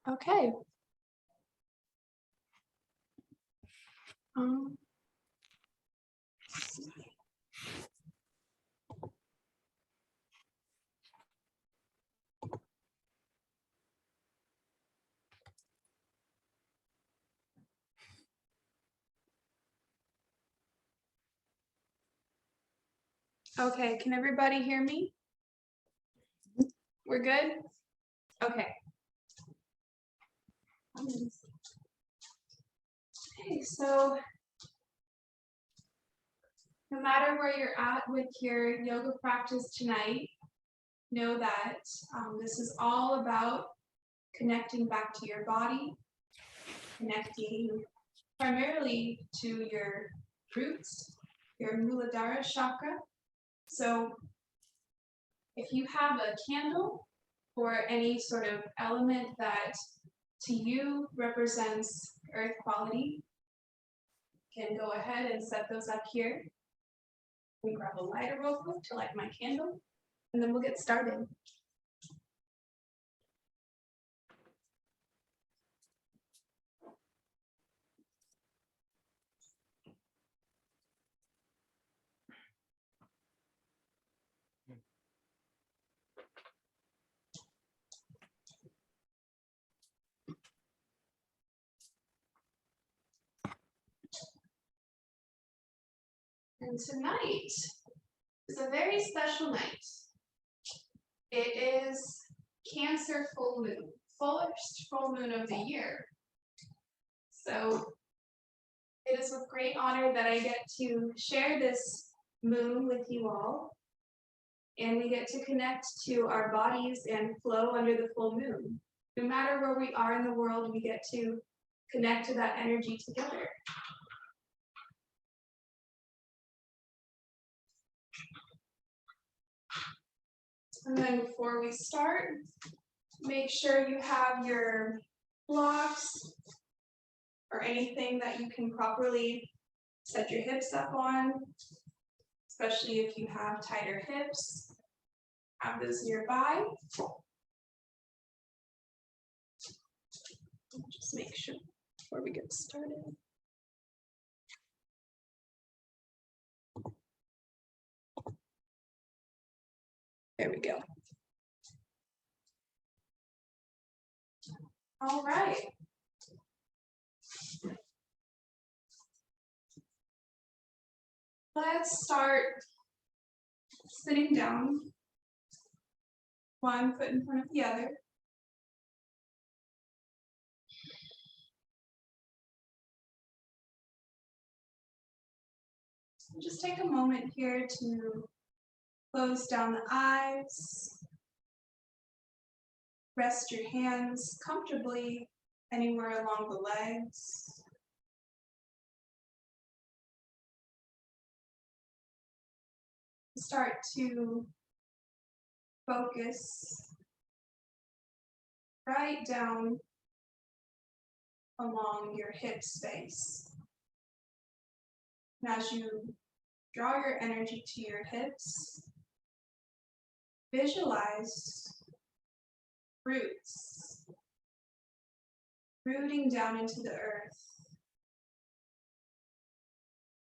Okay. Okay, can everybody hear me? We're good? Okay. Okay, so no matter where you're at with your yoga practice tonight, know that this is all about connecting back to your body, connecting primarily to your roots, your Muladhara chakra. So if you have a candle or any sort of element that to you represents earth quality, you can go ahead and set those up here. We grab a lighter real quick to light my candle, and then we'll get started. And tonight is a very special night. It is Cancer full moon, first full moon of the year. So it is with great honor that I get to share this moon with you all. And we get to connect to our bodies and flow under the full moon. No matter where we are in the world, we get to connect to that energy together. And then before we start, make sure you have your blocks or anything that you can properly set your hips up on, especially if you have tighter hips. Have those nearby. Just make sure before we get started. There we go. All right. Let's start sitting down, one foot in front of the other. Just take a moment here to close down the eyes. Rest your hands comfortably anywhere along the legs. Start to focus right down along your hip space. And as you draw your energy to your hips, visualize roots rooting down into the earth,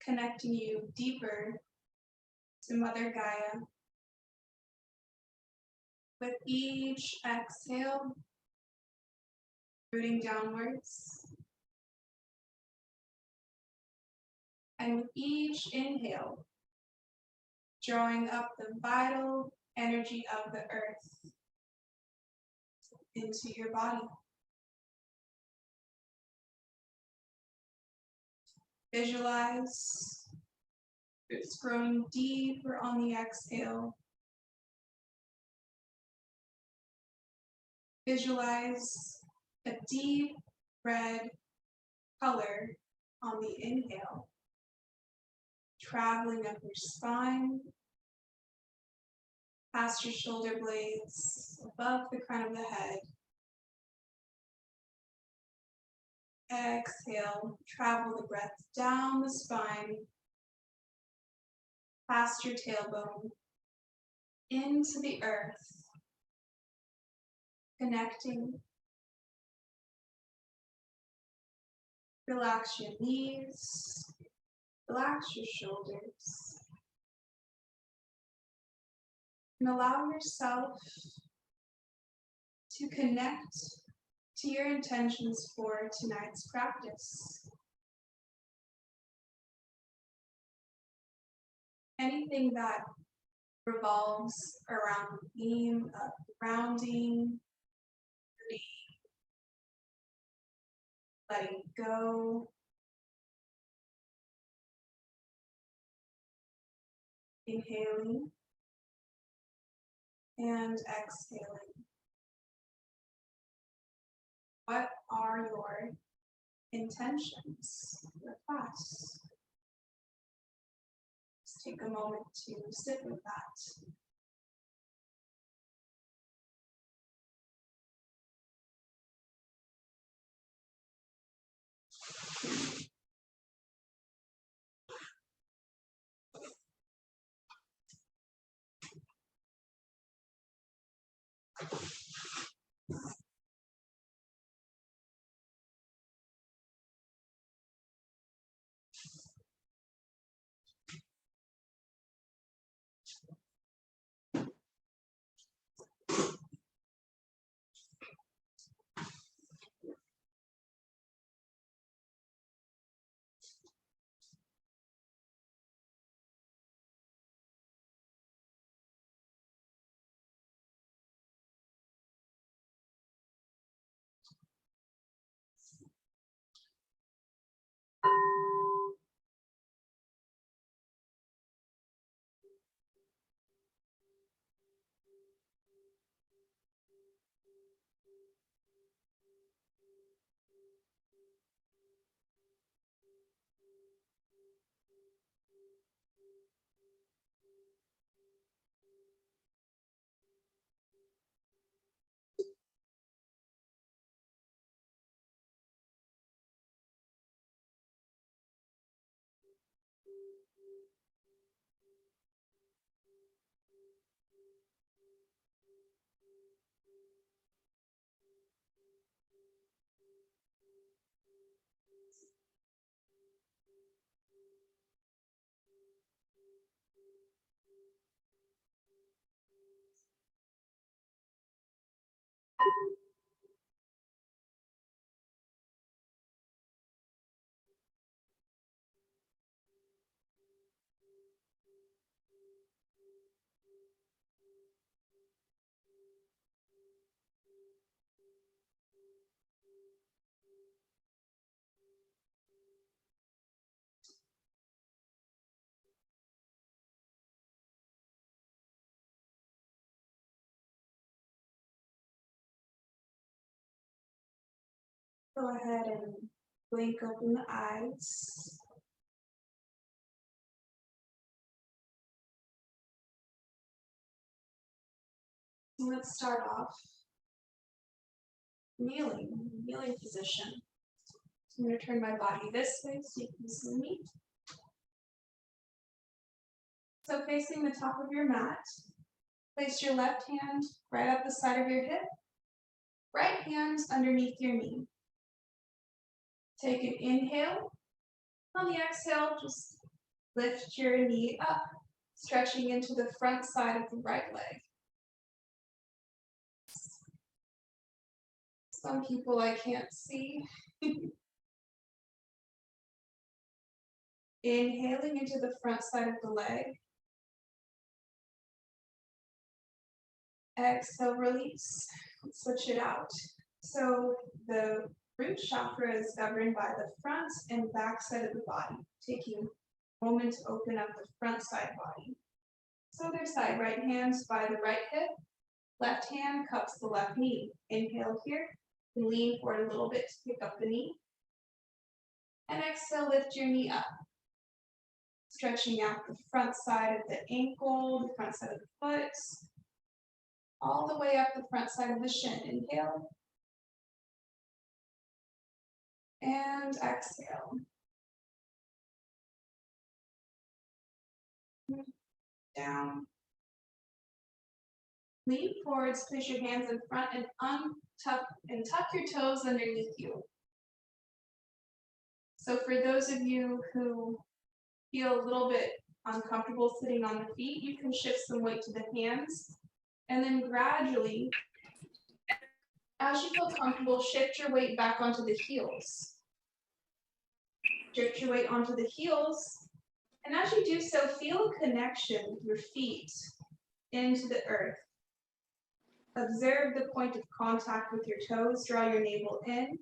connecting you deeper to Mother Gaia. With each exhale, rooting downwards. And with each inhale, drawing up the vital energy of the earth into your body. Visualize roots growing deeper on the exhale. Visualize a deep red color on the inhale, traveling up your spine, past your shoulder blades, above the crown of the head. Exhale, travel the breath down the spine, past your tailbone, into the earth, connecting Relax your knees, relax your shoulders, and allow yourself to connect to your intentions for tonight's practice. Anything that revolves around the theme of grounding, letting go, inhaling and exhaling. What are your intentions for the class? Just take a moment to sit with that. Go ahead and blink open the eyes. Let's start off kneeling position. So I'm going to turn my body this way so you can see me. So facing the top of your mat, place your left hand right up the side of your hip, right hand underneath your knee. Take an inhale. On the exhale, just lift your knee up, stretching into the front side of the right leg. Some people I can't see. Inhaling into the front side of the leg. Exhale, release. Switch it out. So the root chakra is governed by the front and back side of the body. Taking a moment to open up the front side body. So other side, right hand by the right hip, left hand cups the left knee. Inhale here, and lean forward a little bit to pick up the knee. And exhale, lift your knee up. Stretching out the front side of the ankle, the front side of the foot, all the way up the front side of the shin. Inhale. And exhale. Down. Lean forwards, place your hands in front and tuck your toes underneath you. So for those of you who feel a little bit uncomfortable sitting on the feet, you can shift some weight to the hands. And then gradually, as you feel comfortable, shift your weight back onto the heels. Shift your weight onto the heels. And as you do so, feel a connection with your feet into the earth. Observe the point of contact with your toes. Draw your navel in.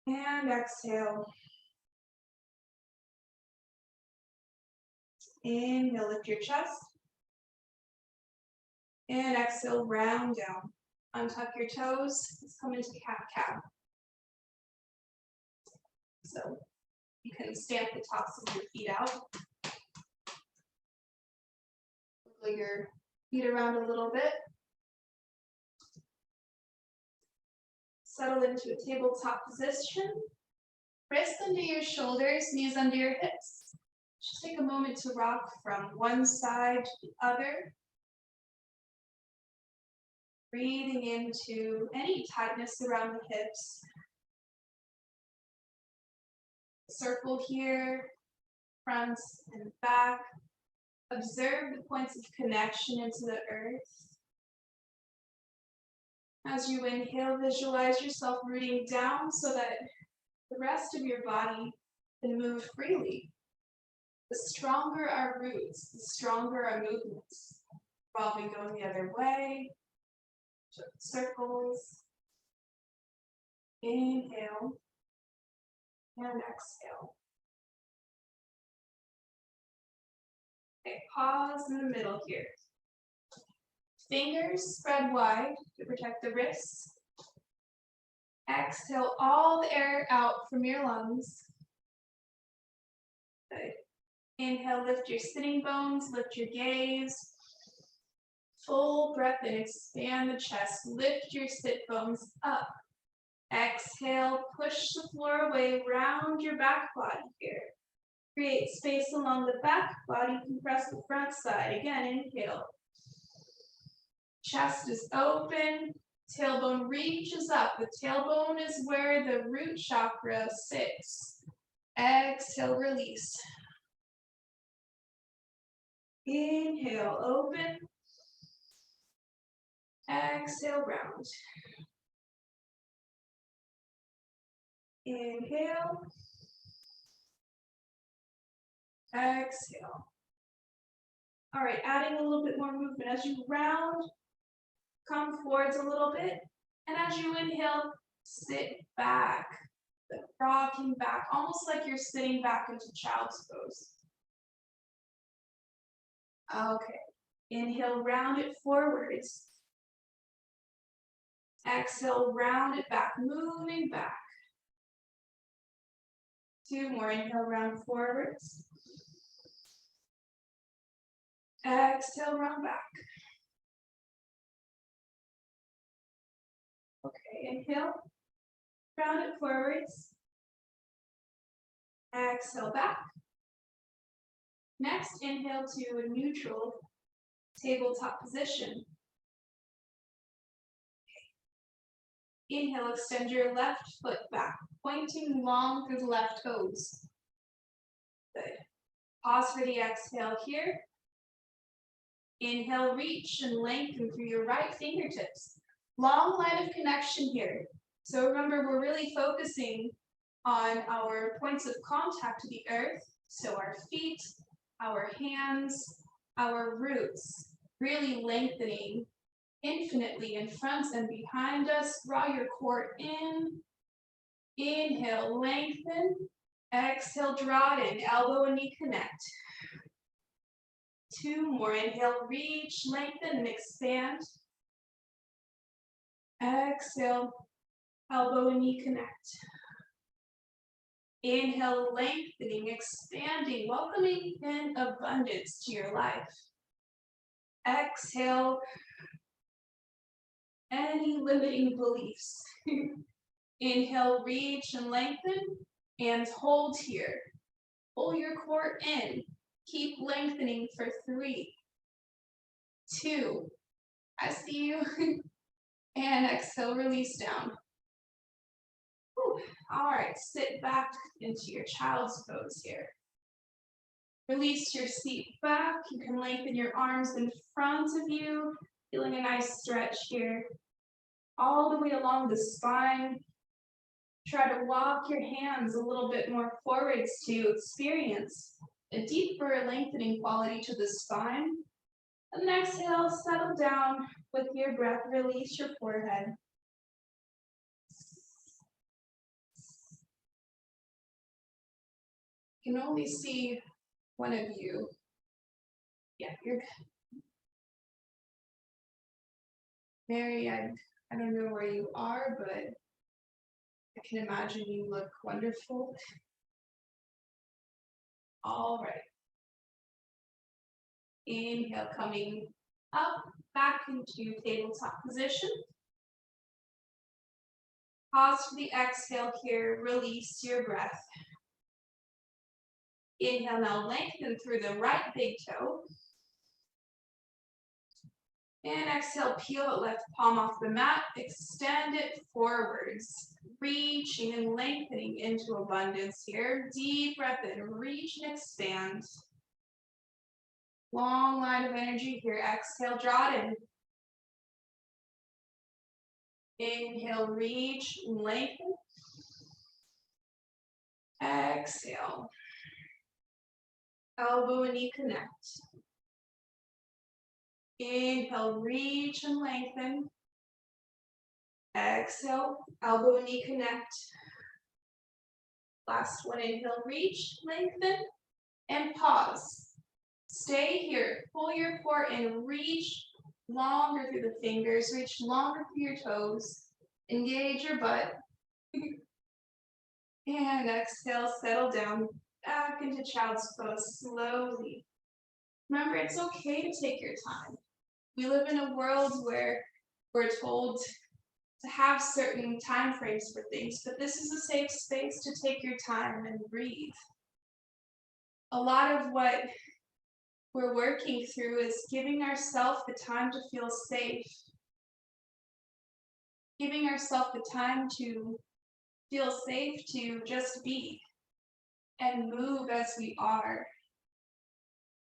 And exhale. Inhale, lift your chest. And exhale, round down. Untuck your toes. Let's come into cat-cow. So you can stamp the tops of your feet out. Wiggle your feet around a little bit. Settle into a tabletop position. Wrists under your shoulders, knees under your hips. Just take a moment to rock from one side to the other. Breathing into any tightness around the hips. Circle here, front and back. Observe the points of connection into the earth. As you inhale, visualize yourself rooting down so that the rest of your body can move freely. The stronger our roots, the stronger our movements. Probably going the other way. Circles. Inhale. And exhale. Okay, pause in the middle here. Fingers spread wide to protect the wrists. Exhale all the air out from your lungs. Good. Inhale, lift your sitting bones, lift your gaze. Full breath in, expand the chest, lift your sit bones up. Exhale, push the floor away, round your back body here. Create space along the back body, compress the front side. Again, inhale. Chest is open, tailbone reaches up. The tailbone is where the root chakra sits. Exhale, release. Inhale, open. Exhale, round. Inhale. Exhale. All right, adding a little bit more movement. As you round, come forwards a little bit. And as you inhale, sit back. Rocking back, almost like you're sitting back into child's pose. Okay. Inhale, round it forwards. Exhale, round it back, moving back. Two more. Inhale, round forwards. Exhale, round back. Okay, inhale, round it forwards. Exhale, back. Next, inhale to a neutral tabletop position. Inhale, extend your left foot back, pointing long through the left toes. Good. Pause for the exhale here. Inhale, reach and lengthen through your right fingertips. Long line of connection here. So remember, we're really focusing on our points of contact to the earth. So our feet, our hands, our roots, really lengthening infinitely in front and behind us. Draw your core in. Inhale, lengthen. Exhale, draw it in. Elbow and knee connect. Two more. Inhale, reach, lengthen, and expand. Exhale, elbow and knee connect. Inhale, lengthening, expanding, welcoming in abundance to your life. Exhale, any limiting beliefs. Inhale, reach and lengthen, and hold here. Pull your core in. Keep lengthening for 3, 2, I see you. And exhale, release down. Whew. All right, sit back into your child's pose here. Release your seat back. You can lengthen your arms in front of you, feeling a nice stretch here. All the way along the spine. Try to walk your hands a little bit more forwards to experience a deeper lengthening quality to the spine. And then exhale, settle down with your breath. Release your forehead. You can only see one of you. Yeah, you're good. Mary, I don't know where you are, but I can imagine you look wonderful. All right. Inhale, coming up, back into tabletop position. Pause for the exhale here, release your breath. Inhale, now lengthen through the right big toe. And exhale, peel the left palm off the mat, extend it forwards, reaching and lengthening into abundance here. Deep breath in, reach and expand. Long line of energy here. Exhale, draw it in. Inhale, reach, lengthen. Exhale. Elbow and knee connect. Inhale, reach and lengthen. Exhale, elbow and knee connect. Last one, inhale, reach, lengthen, and pause. Stay here, pull your core in, reach longer through the fingers, reach longer through your toes, engage your butt. And exhale, settle down, back into child's pose slowly. Remember, it's okay to take your time. We live in a world where we're told to have certain time frames for things, but this is a safe space to take your time and breathe. A lot of what we're working through is giving ourselves the time to feel safe, giving ourselves the time to feel safe to just be and move as we are,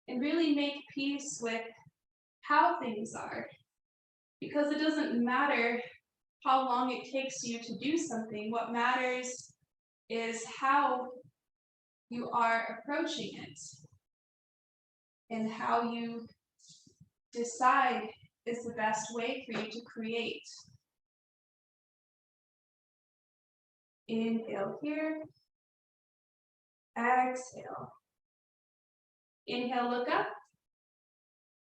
and really make peace with how things are, because it doesn't matter how long it takes you to do something. What matters is how you are approaching it and how you decide is the best way for you to create. Inhale here. Exhale. Inhale, look up.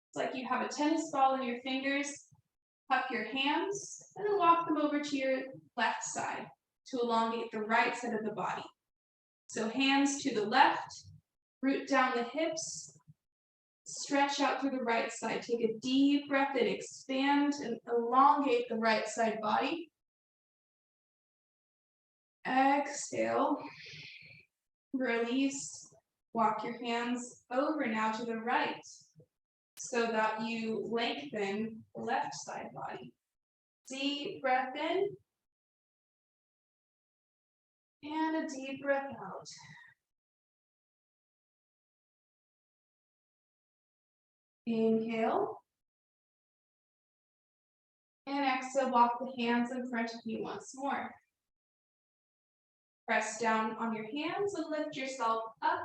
It's like you have a tennis ball in your fingers. Cup your hands and then walk them over to your left side to elongate the right side of the body. So hands to the left, root down the hips, stretch out through the right side. Take a deep breath in, expand and elongate the right side body. Exhale, release, walk your hands over now to the right so that you lengthen the left side body. Deep breath in and a deep breath out. Inhale and exhale, walk the hands in front of you once more. Press down on your hands and lift yourself up.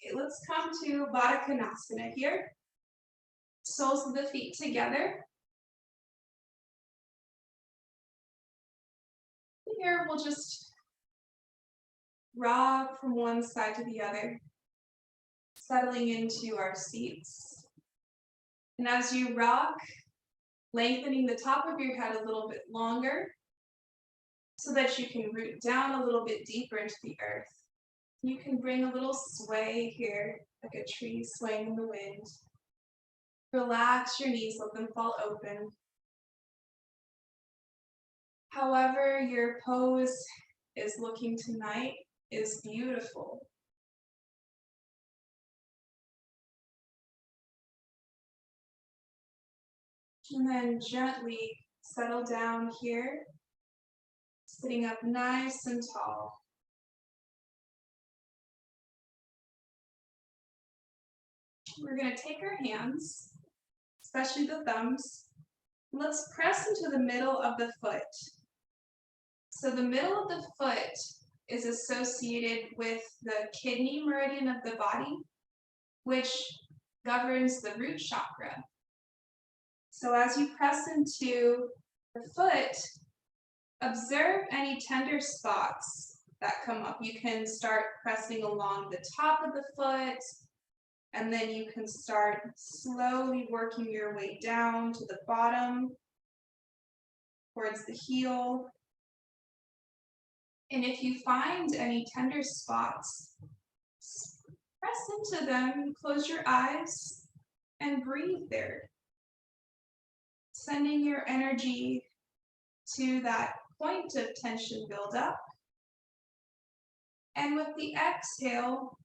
Okay, let's come to Vadakanasana here. Soles of the feet together. Here we'll just rock from one side to the other, settling into our seats. And as you rock, lengthening the top of your head a little bit longer so that you can root down a little bit deeper into the earth. You can bring a little sway here, like a tree swaying in the wind. Relax your knees, let them fall open. However your pose is looking tonight is beautiful. And then gently settle down here Sitting up nice and tall. We're going to take our hands, especially the thumbs. Let's press into the middle of the foot. So the middle of the foot is associated with the kidney meridian of the body, which governs the root chakra. So as you press into the foot, observe any tender spots that come up. You can start pressing along the top of the foot, and then you can start slowly working your way down to the bottom, towards the heel. And if you find any tender spots, press into them, close your eyes, and breathe there. Sending your energy to that point of tension buildup. And with the exhale,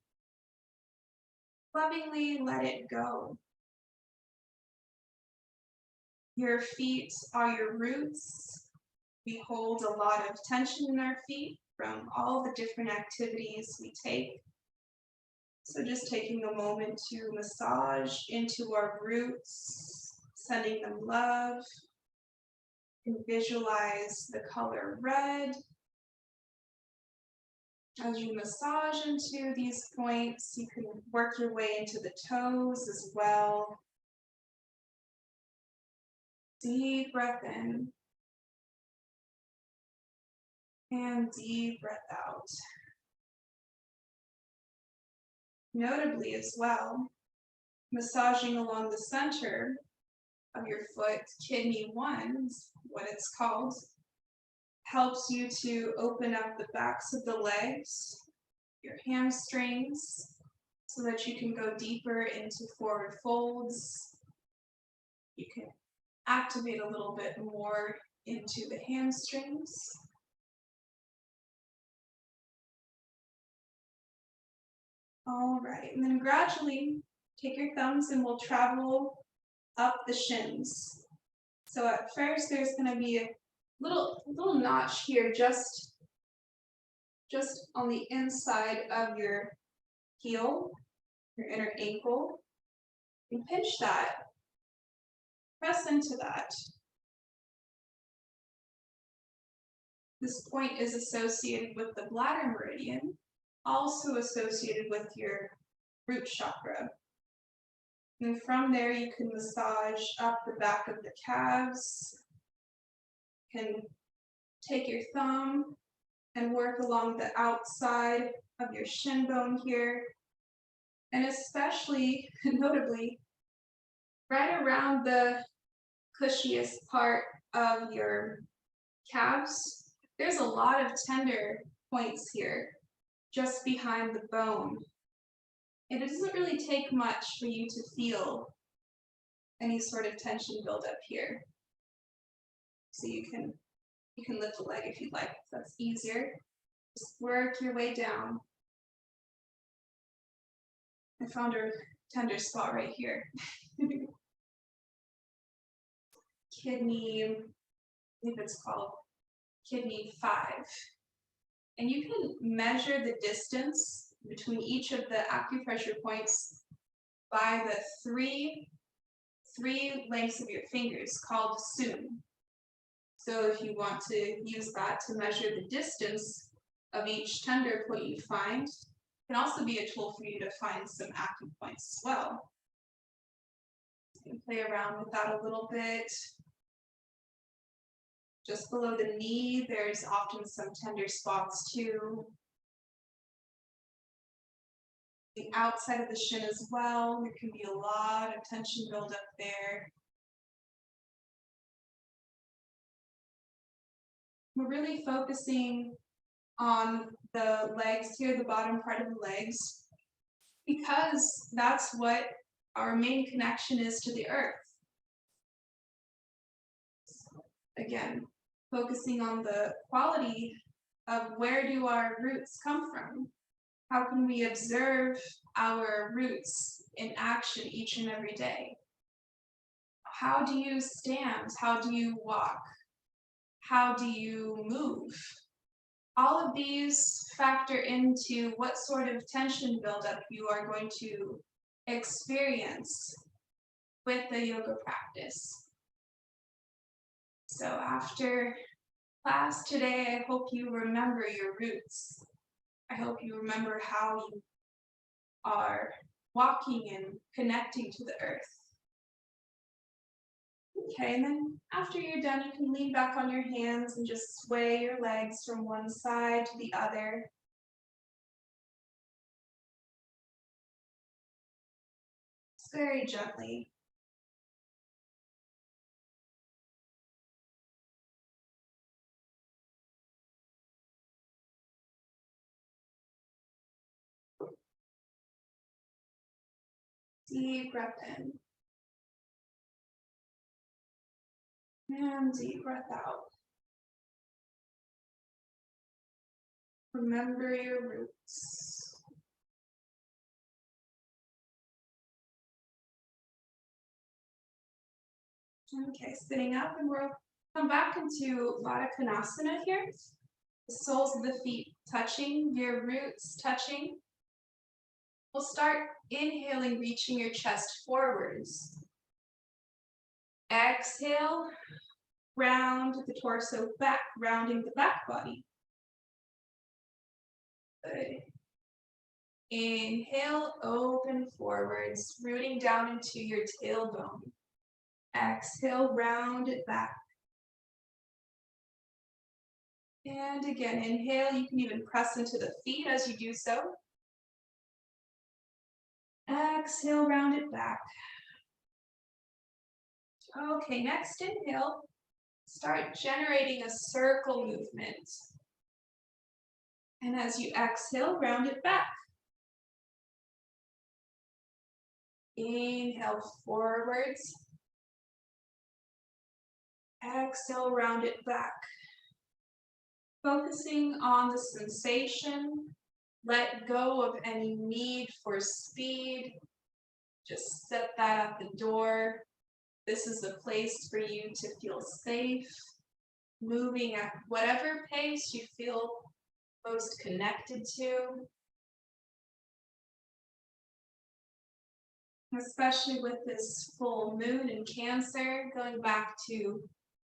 lovingly let it go. Your feet are your roots. We hold a lot of tension in our feet from all the different activities we take. So just taking a moment to massage into our roots, sending them love. You can visualize the color red. As you massage into these points, you can work your way into the toes as well. Deep breath in. And deep breath out. Notably as well, massaging along the center of your foot, kidney 1 is what it's called, helps you to open up the backs of the legs, your hamstrings, so that you can go deeper into forward folds. You can activate a little bit more into the hamstrings. All right, and then gradually take your thumbs and we'll travel up the shins. So at first there's going to be a little notch here just on the inside of your heel, your inner ankle. And pinch that, press into that. This point is associated with the bladder meridian, also associated with your root chakra. And from there you can massage up the back of the calves. You can take your thumb and work along the outside of your shin bone here. And especially, notably, right around the cushiest part of your calves, there's a lot of tender points here, just behind the bone. And it doesn't really take much for you to feel any sort of tension build up here. So you can lift the leg if you'd like, if that's easier. Just work your way down. I found a tender spot right here. Kidney, I think it's called kidney 5. And you can measure the distance between each of the acupressure points by the three lengths of your fingers called sun. So if you want to use that to measure the distance of each tender point you find, it can also be a tool for you to find some acupoints as well. You can play around with that a little bit. Just below the knee, there's often some tender spots too. The outside of the shin as well, there can be a lot of tension buildup there. We're really focusing on the legs here, the bottom part of the legs, because that's what our main connection is to the earth. So again, focusing on the quality of where do our roots come from? How can we observe our roots in action each and every day? How do you stand? How do you walk? How do you move? All of these factor into what sort of tension buildup you are going to experience with the yoga practice. So after class today, I hope you remember your roots. I hope you remember how you are walking and connecting to the earth. Okay, and then after you're done, you can lean back on your hands and just sway your legs from one side to the other. Just very gently. Deep breath in. And deep breath out. Remember your roots. Okay, sitting up, and we'll come back into Vadakanasana here. The soles of the feet touching, your roots touching. We'll start inhaling, reaching your chest forwards. Exhale, round the torso back, rounding the back body. Good. Inhale, open forwards, rooting down into your tailbone. Exhale, round it back. And again, inhale, you can even press into the feet as you do so. Exhale, round it back. Okay, next inhale, start generating a circle movement. And as you exhale, round it back. Inhale forwards. Exhale, round it back. Focusing on the sensation. Let go of any need for speed. Just set that at the door. This is a place for you to feel safe, moving at whatever pace you feel most connected to. Especially with this full moon in Cancer, going back to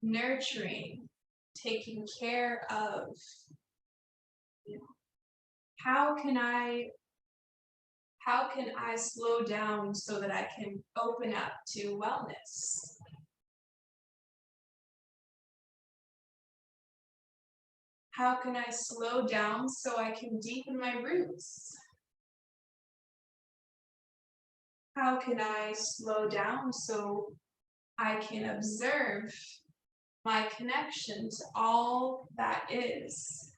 nurturing, taking care of, how can I slow down so that I can open up to wellness? How can I slow down so I can deepen my roots? How can I slow down so I can observe my connection to all that is?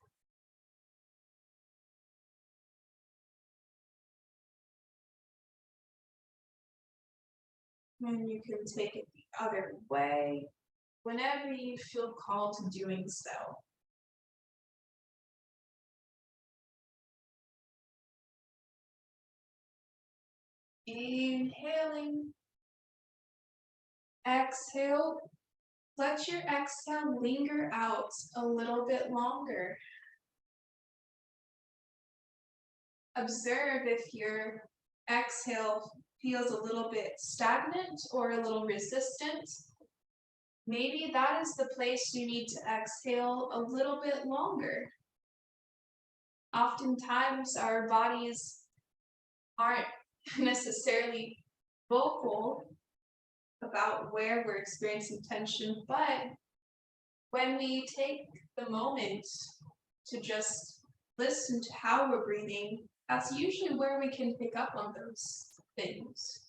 And you can take it the other way whenever you feel called to doing so. Inhaling. Exhale. Let your exhale linger out a little bit longer. Observe if your exhale feels a little bit stagnant or a little resistant. Maybe that is the place you need to exhale a little bit longer. Oftentimes our bodies aren't necessarily vocal about where we're experiencing tension, but when we take the moment to just listen to how we're breathing, that's usually where we can pick up on those things.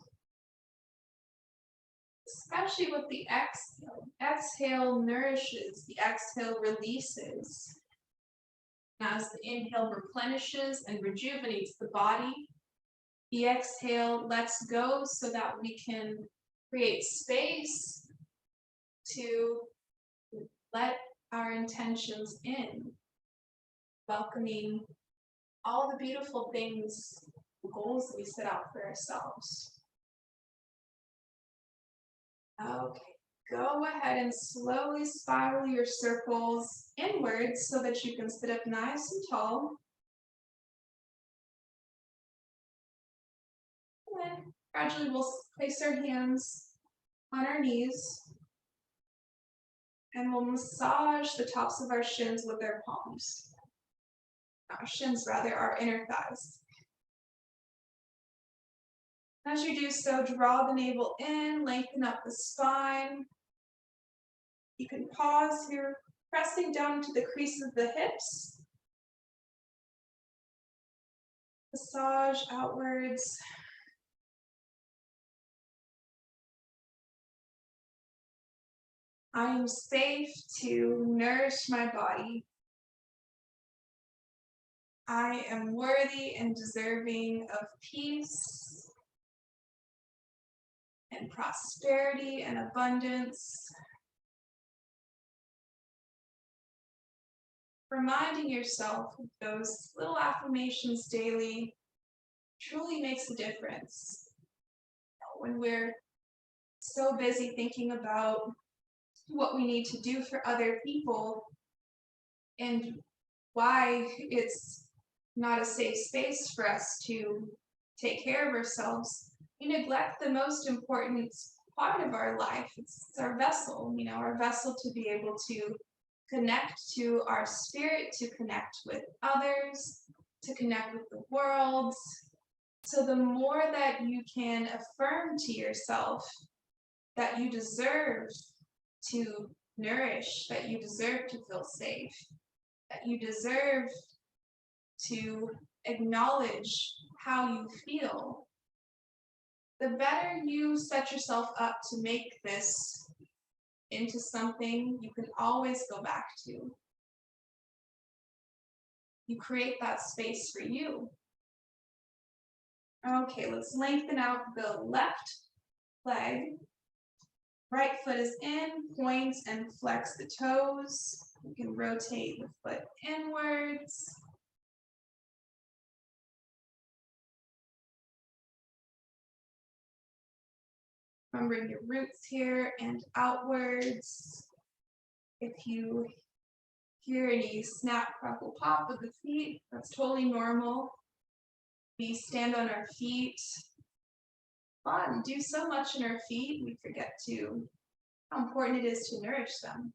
Especially with the exhale. Exhale nourishes, the exhale releases. As the inhale replenishes and rejuvenates the body, the exhale lets go so that we can create space to let our intentions in, welcoming all the beautiful things, goals that we set out for ourselves. Okay, go ahead and slowly spiral your circles inwards so that you can sit up nice and tall. And then gradually we'll place our hands on our knees and we'll massage the tops of our shins with our palms. Our shins, rather, our inner thighs. As you do so, draw the navel in, lengthen up the spine. You can pause here, pressing down into the crease of the hips. Massage outwards. I am safe to nourish my body. I am worthy and deserving of peace and prosperity and abundance. Reminding yourself of those little affirmations daily truly makes a difference. When we're so busy thinking about what we need to do for other people and why it's not a safe space for us to take care of ourselves, we neglect the most important part of our life. It's our vessel, our vessel to be able to connect to our spirit, to connect with others, to connect with the world. So the more that you can affirm to yourself that you deserve to nourish, that you deserve to feel safe, that you deserve to acknowledge how you feel, the better you set yourself up to make this into something you can always go back to. You create that space for you. Okay, let's lengthen out the left leg. Right foot is in, point and flex the toes. You can rotate the foot inwards. Remembering your roots here and outwards. If you hear any snap, crackle, pop with the feet, that's totally normal. We stand on our feet. We do so much in our feet, we forget how important it is to nourish them.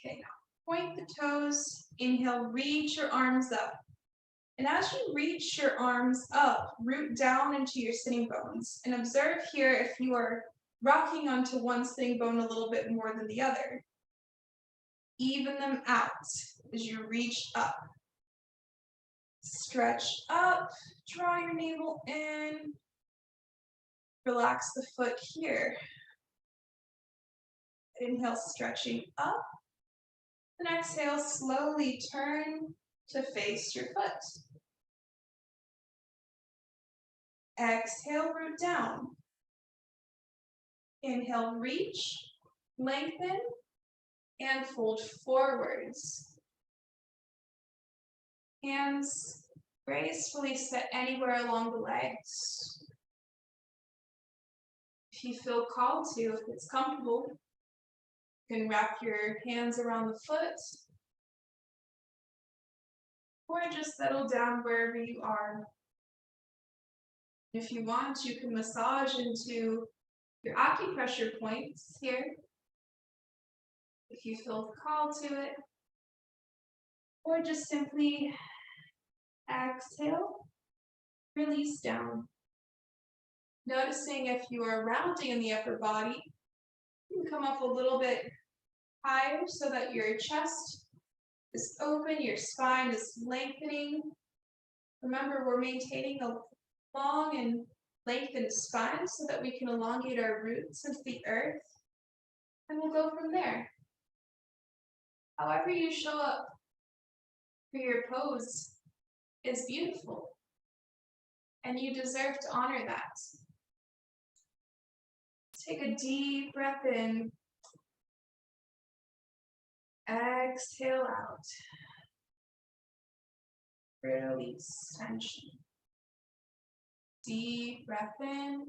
Okay, now point the toes, inhale, reach your arms up. And as you reach your arms up, root down into your sitting bones. And observe here if you are rocking onto one sitting bone a little bit more than the other. Even them out as you reach up. Stretch up, draw your navel in. Relax the foot here. Inhale, stretching up. And exhale, slowly turn to face your foot. Exhale, root down. Inhale, reach, lengthen, and fold forwards. Hands gracefully set anywhere along the legs. If you feel called to, if it's comfortable, you can wrap your hands around the foot, or just settle down wherever you are. If you want, you can massage into your acupressure points here, if you feel called to it, or just simply exhale, release down. Noticing if you are rounding in the upper body, you can come up a little bit higher so that your chest is open, your spine is lengthening. Remember, we're maintaining a long and lengthened spine so that we can elongate our roots into the earth, and we'll go from there. However you show up for your pose is beautiful, and you deserve to honor that. Take a deep breath in. Exhale out. Release tension. Deep breath in.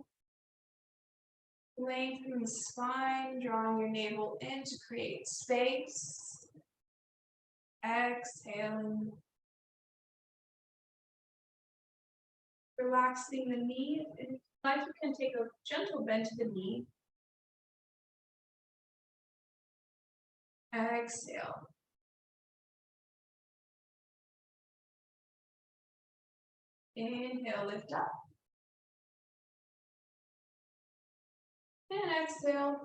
Lengthen the spine, drawing your navel in to create space. Exhaling. Relaxing the knee. If you like, you can take a gentle bend to the knee. Exhale. Inhale, lift up. And exhale.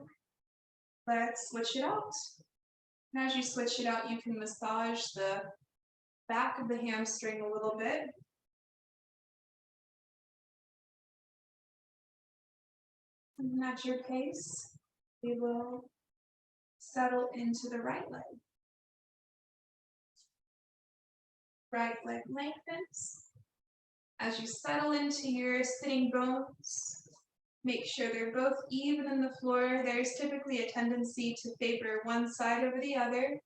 Let's switch it out. And as you switch it out, you can massage the back of the hamstring a little bit. And at your pace, we will settle into the right leg. Right leg lengthens. As you settle into your sitting bones, make sure they're both even in the floor. There's typically a tendency to favor one side over the other.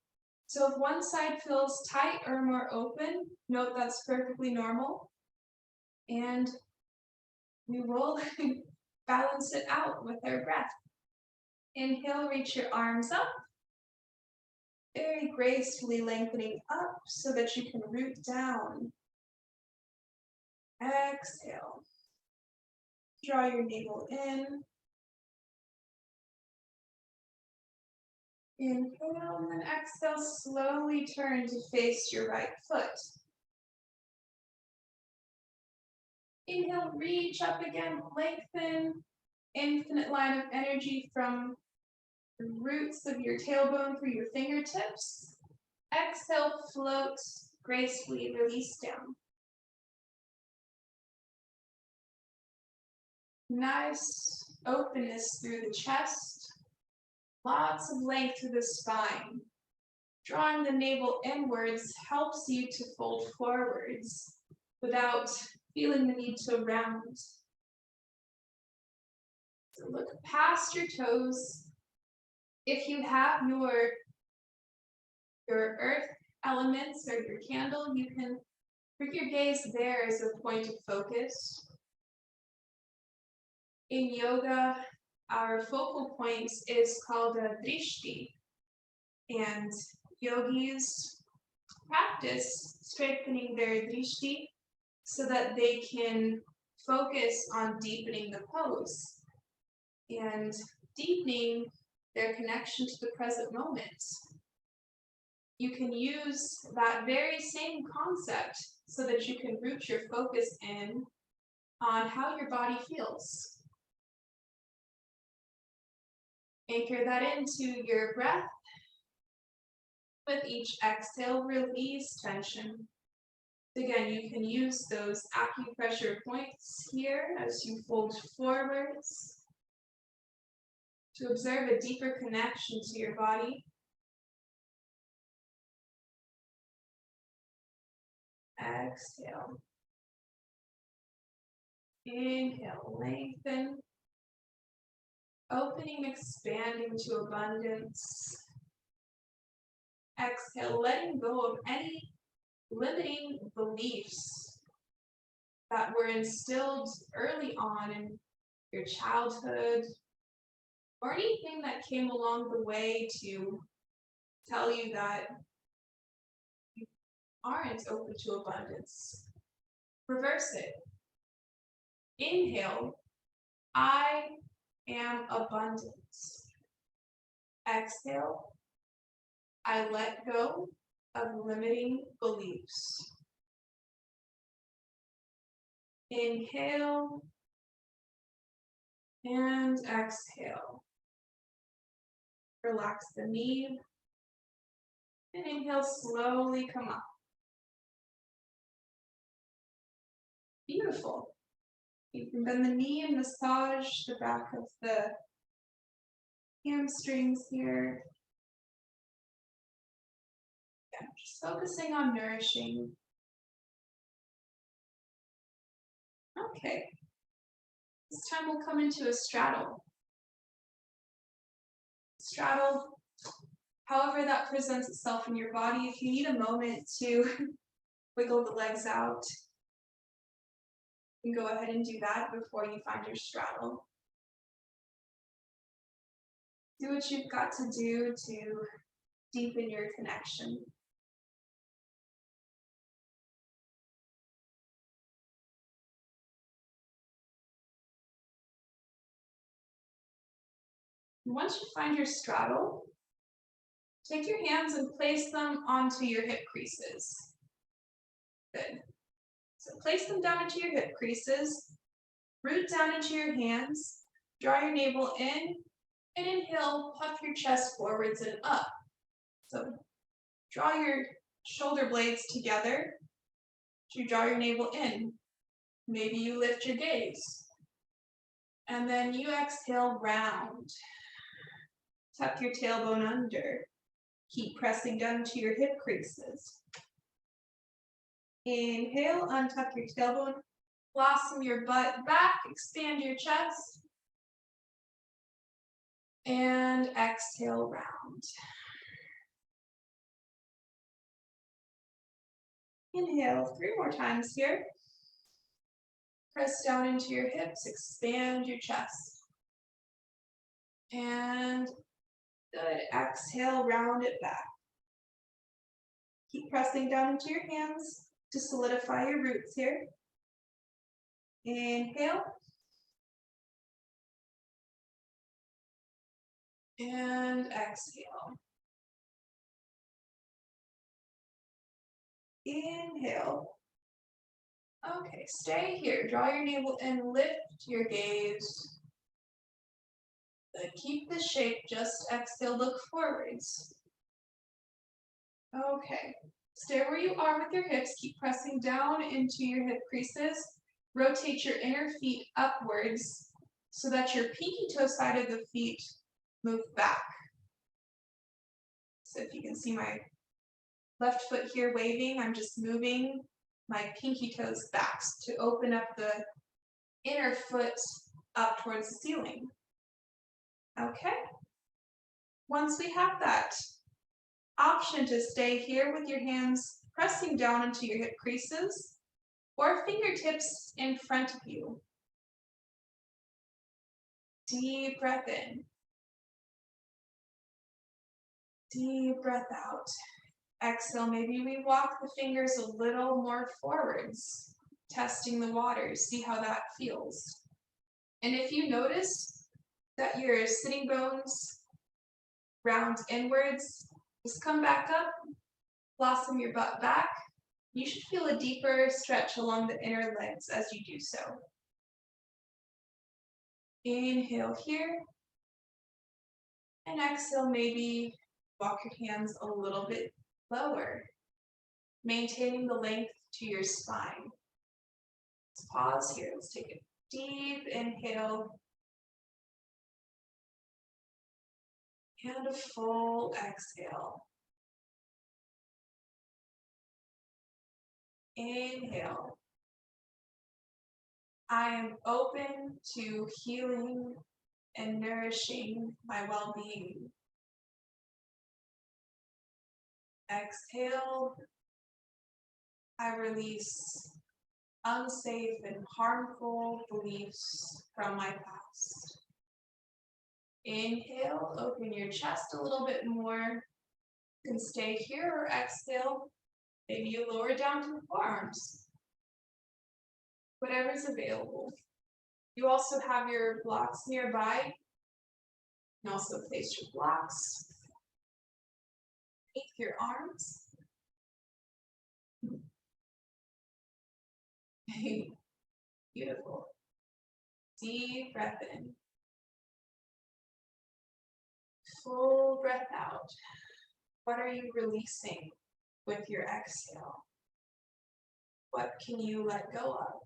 So if one side feels tight or more open, note that's perfectly normal. And we will balance it out with our breath. Inhale, reach your arms up. Very gracefully lengthening up so that you can root down. Exhale. Draw your navel in. Inhale, and then exhale, slowly turn to face your right foot. Inhale, reach up again, lengthen. Infinite line of energy from the roots of your tailbone through your fingertips. Exhale, float, gracefully release down. Nice openness through the chest. Lots of length through the spine. Drawing the navel inwards helps you to fold forwards without feeling the need to round. So look past your toes. If you have your earth elements or your candle, you can bring your gaze there as a point of focus. In yoga, our focal point is called a Drishti, and yogis practice strengthening their Drishti so that they can focus on deepening the pose and deepening their connection to the present moment. You can use that very same concept so that you can root your focus in on how your body feels. Anchor that into your breath. With each exhale, release tension. Again, you can use those acupressure points here as you fold forwards to observe a deeper connection to your body. Exhale. Inhale, lengthen. Opening, expanding to abundance. Exhale, letting go of any limiting beliefs that were instilled early on in your childhood, or anything that came along the way to tell you that you aren't open to abundance. Reverse it. Inhale, I am abundance. Exhale, I let go of limiting beliefs. Inhale and exhale. Relax the knee. And inhale, slowly come up. Beautiful. You can bend the knee and massage the back of the hamstrings here. Yeah, just focusing on nourishing. Okay. This time we'll come into a straddle. Straddle, however that presents itself in your body. If you need a moment to wiggle the legs out, you can go ahead and do that before you find your straddle. Do what you've got to do to deepen your connection. Once you find your straddle, take your hands and place them onto your hip creases. Good. So place them down into your hip creases, root down into your hands, draw your navel in, and inhale, puff your chest forwards and up. So draw your shoulder blades together to draw your navel in. Maybe you lift your gaze. And then you exhale, round. Tuck your tailbone under. Keep pressing down to your hip creases. Inhale, untuck your tailbone, blossom your butt back, expand your chest. And exhale, round. Inhale, 3 more times here. Press down into your hips, expand your chest. And good, exhale, round it back. Keep pressing down into your hands to solidify your roots here. Inhale. And exhale. Inhale. Okay, stay here. Draw your navel in, lift your gaze. Keep the shape, just exhale, look forwards. Okay, stay where you are with your hips, keep pressing down into your hip creases. Rotate your inner feet upwards so that your pinky toe side of the feet move back. So if you can see my left foot here waving, I'm just moving my pinky toes back to open up the inner foot up towards the ceiling. Okay. Once we have that option to stay here with your hands pressing down into your hip creases or fingertips in front of you. Deep breath in. Deep breath out. Exhale, maybe we walk the fingers a little more forwards, testing the waters, see how that feels. And if you notice that your sitting bones round inwards, just come back up, blossom your butt back. You should feel a deeper stretch along the inner legs as you do so. Inhale here, and exhale, maybe walk your hands a little bit lower, maintaining the length to your spine. Let's pause here. Let's take a deep inhale and a full exhale. Inhale. I am open to healing and nourishing my well-being. Exhale. I release unsafe and harmful beliefs from my past. Inhale, open your chest a little bit more. You can stay here or exhale. Maybe you lower down to the forearms. Whatever's available. You also have your blocks nearby. You can also place your blocks beneath your arms. Beautiful. Deep breath in. Full breath out. What are you releasing with your exhale? What can you let go of?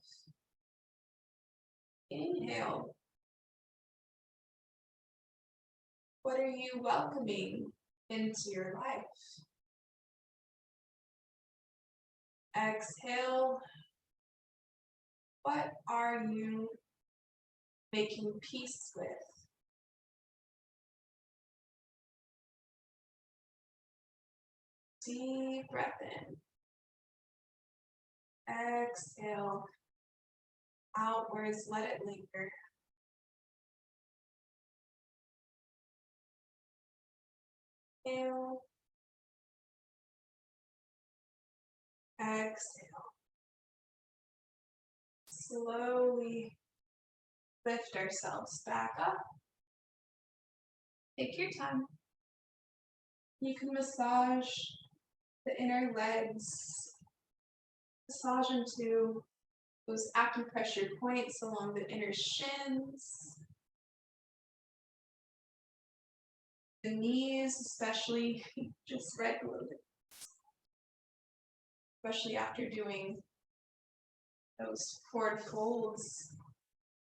Inhale. What are you welcoming into your life? Exhale. What are you making peace with? Deep breath in. Exhale. Outwards, let it linger. Inhale. Exhale. Slowly lift ourselves back up. Take your time. You can massage the inner legs, massage into those acupressure points along the inner shins, the knees, especially just right below it, especially after doing those forward folds.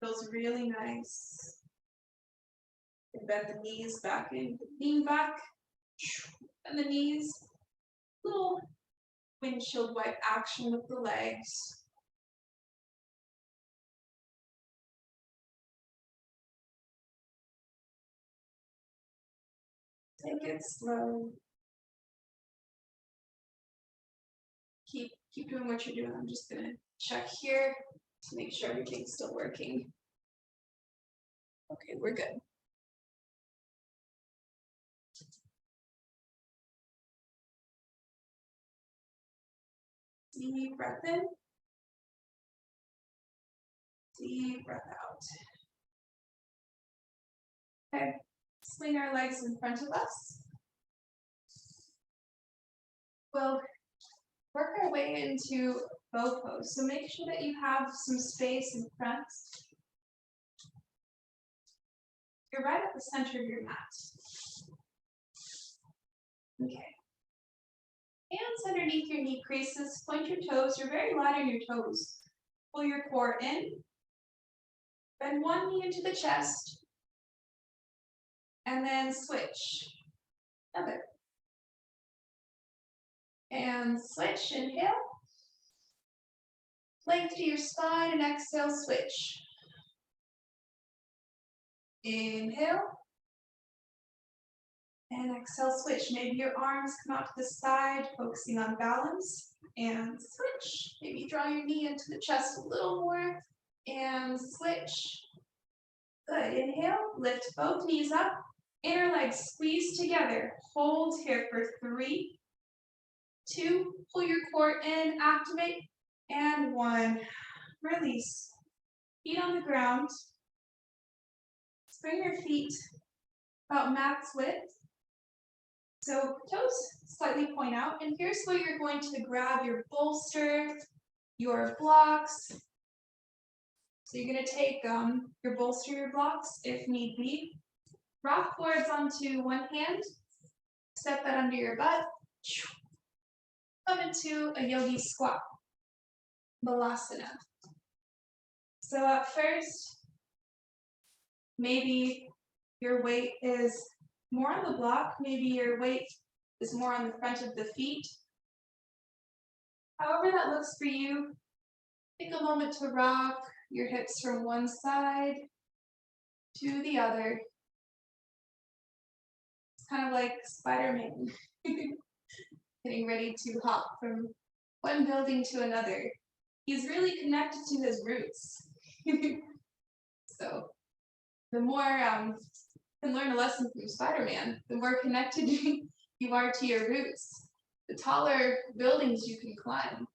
Feels really nice. And bend the knees back in, lean back, and the knees, little windshield wipe action with the legs. Take it slow. Keep doing what you're doing. I'm just gonna check here to make sure everything's still working. Okay, we're good. Deep breath in. Deep breath out. Okay, swing our legs in front of us. We'll work our way into bow pose. So make sure that you have some space in front. You're right at the center of your mat. Okay. Hands underneath your knee creases, point your toes. You're very light on your toes. Pull your core in. Bend one knee into the chest. And then switch. Other. And switch, inhale. Length to your spine and exhale, switch. Inhale. And exhale, switch. Maybe your arms come out to the side, focusing on balance. And switch. Maybe draw your knee into the chest a little more. And switch. Good. Inhale. Lift both knees up. Inner legs squeeze together. Hold here for 3, 2. Pull your core in. Activate. And 1. Release. Feet on the ground. Bring your feet about mat's width. So toes slightly point out, and here's where you're going to grab your bolster, your blocks. So you're going to take your bolster, your blocks, if need be. Rock forwards onto one hand, step that under your butt, come into a Yogi Squat, Vadakanasana. So at first, maybe your weight is more on the block, maybe your weight is more on the front of the feet. However that looks for you, take a moment to rock your hips from one side to the other. It's kind of like Spider-Man, getting ready to hop from one building to another. He's really connected to his roots. So the more you can learn a lesson from Spider-Man, the more connected you are to your roots, the taller buildings you can climb.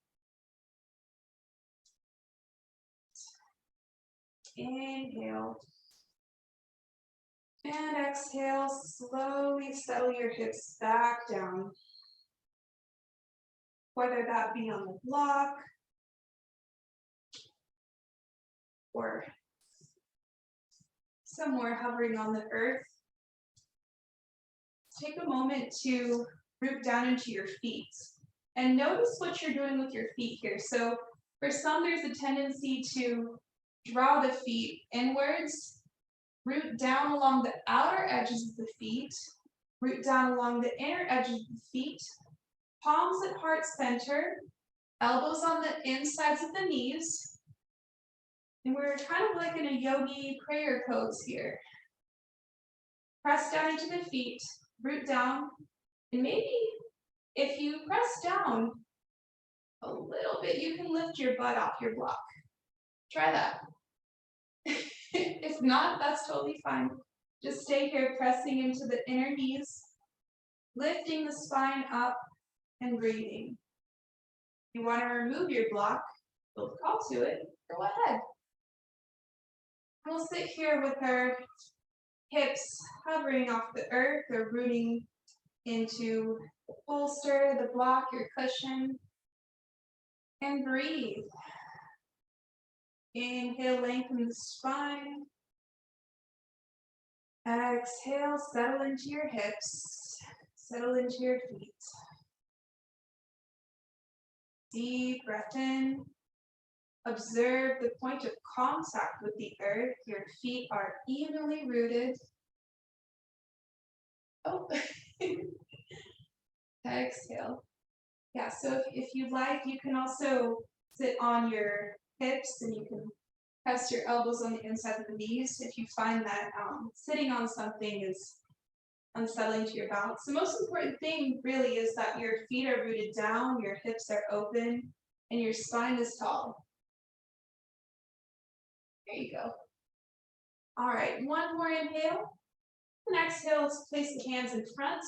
Inhale. And exhale, slowly settle your hips back down. Whether that be on the block or somewhere hovering on the earth. Take a moment to root down into your feet and notice what you're doing with your feet here. So for some, there's a tendency to draw the feet inwards, root down along the outer edges of the feet, root down along the inner edges of the feet, palms at heart center, elbows on the insides of the knees. And we're kind of like in a yogi prayer pose here. Press down into the feet, root down, and maybe if you press down a little bit, you can lift your butt off your block. Try that. If not, that's totally fine. Just stay here pressing into the inner knees, lifting the spine up and breathing. If you want to remove your block, feel the call to it, go ahead. We'll sit here with our hips hovering off the earth or rooting into the bolster, the block, your cushion, and breathe. Inhale, lengthen the spine. Exhale, settle into your hips, settle into your feet. Deep breath in. Observe the point of contact with the earth. Your feet are evenly rooted. Oh, exhale. Yeah, so if you'd like, you can also sit on your hips and you can press your elbows on the inside of the knees if you find that sitting on something is unsettling to your balance. The most important thing really is that your feet are rooted down, your hips are open, and your spine is tall. There you go. All right, one more inhale. And exhale, let's place the hands in front.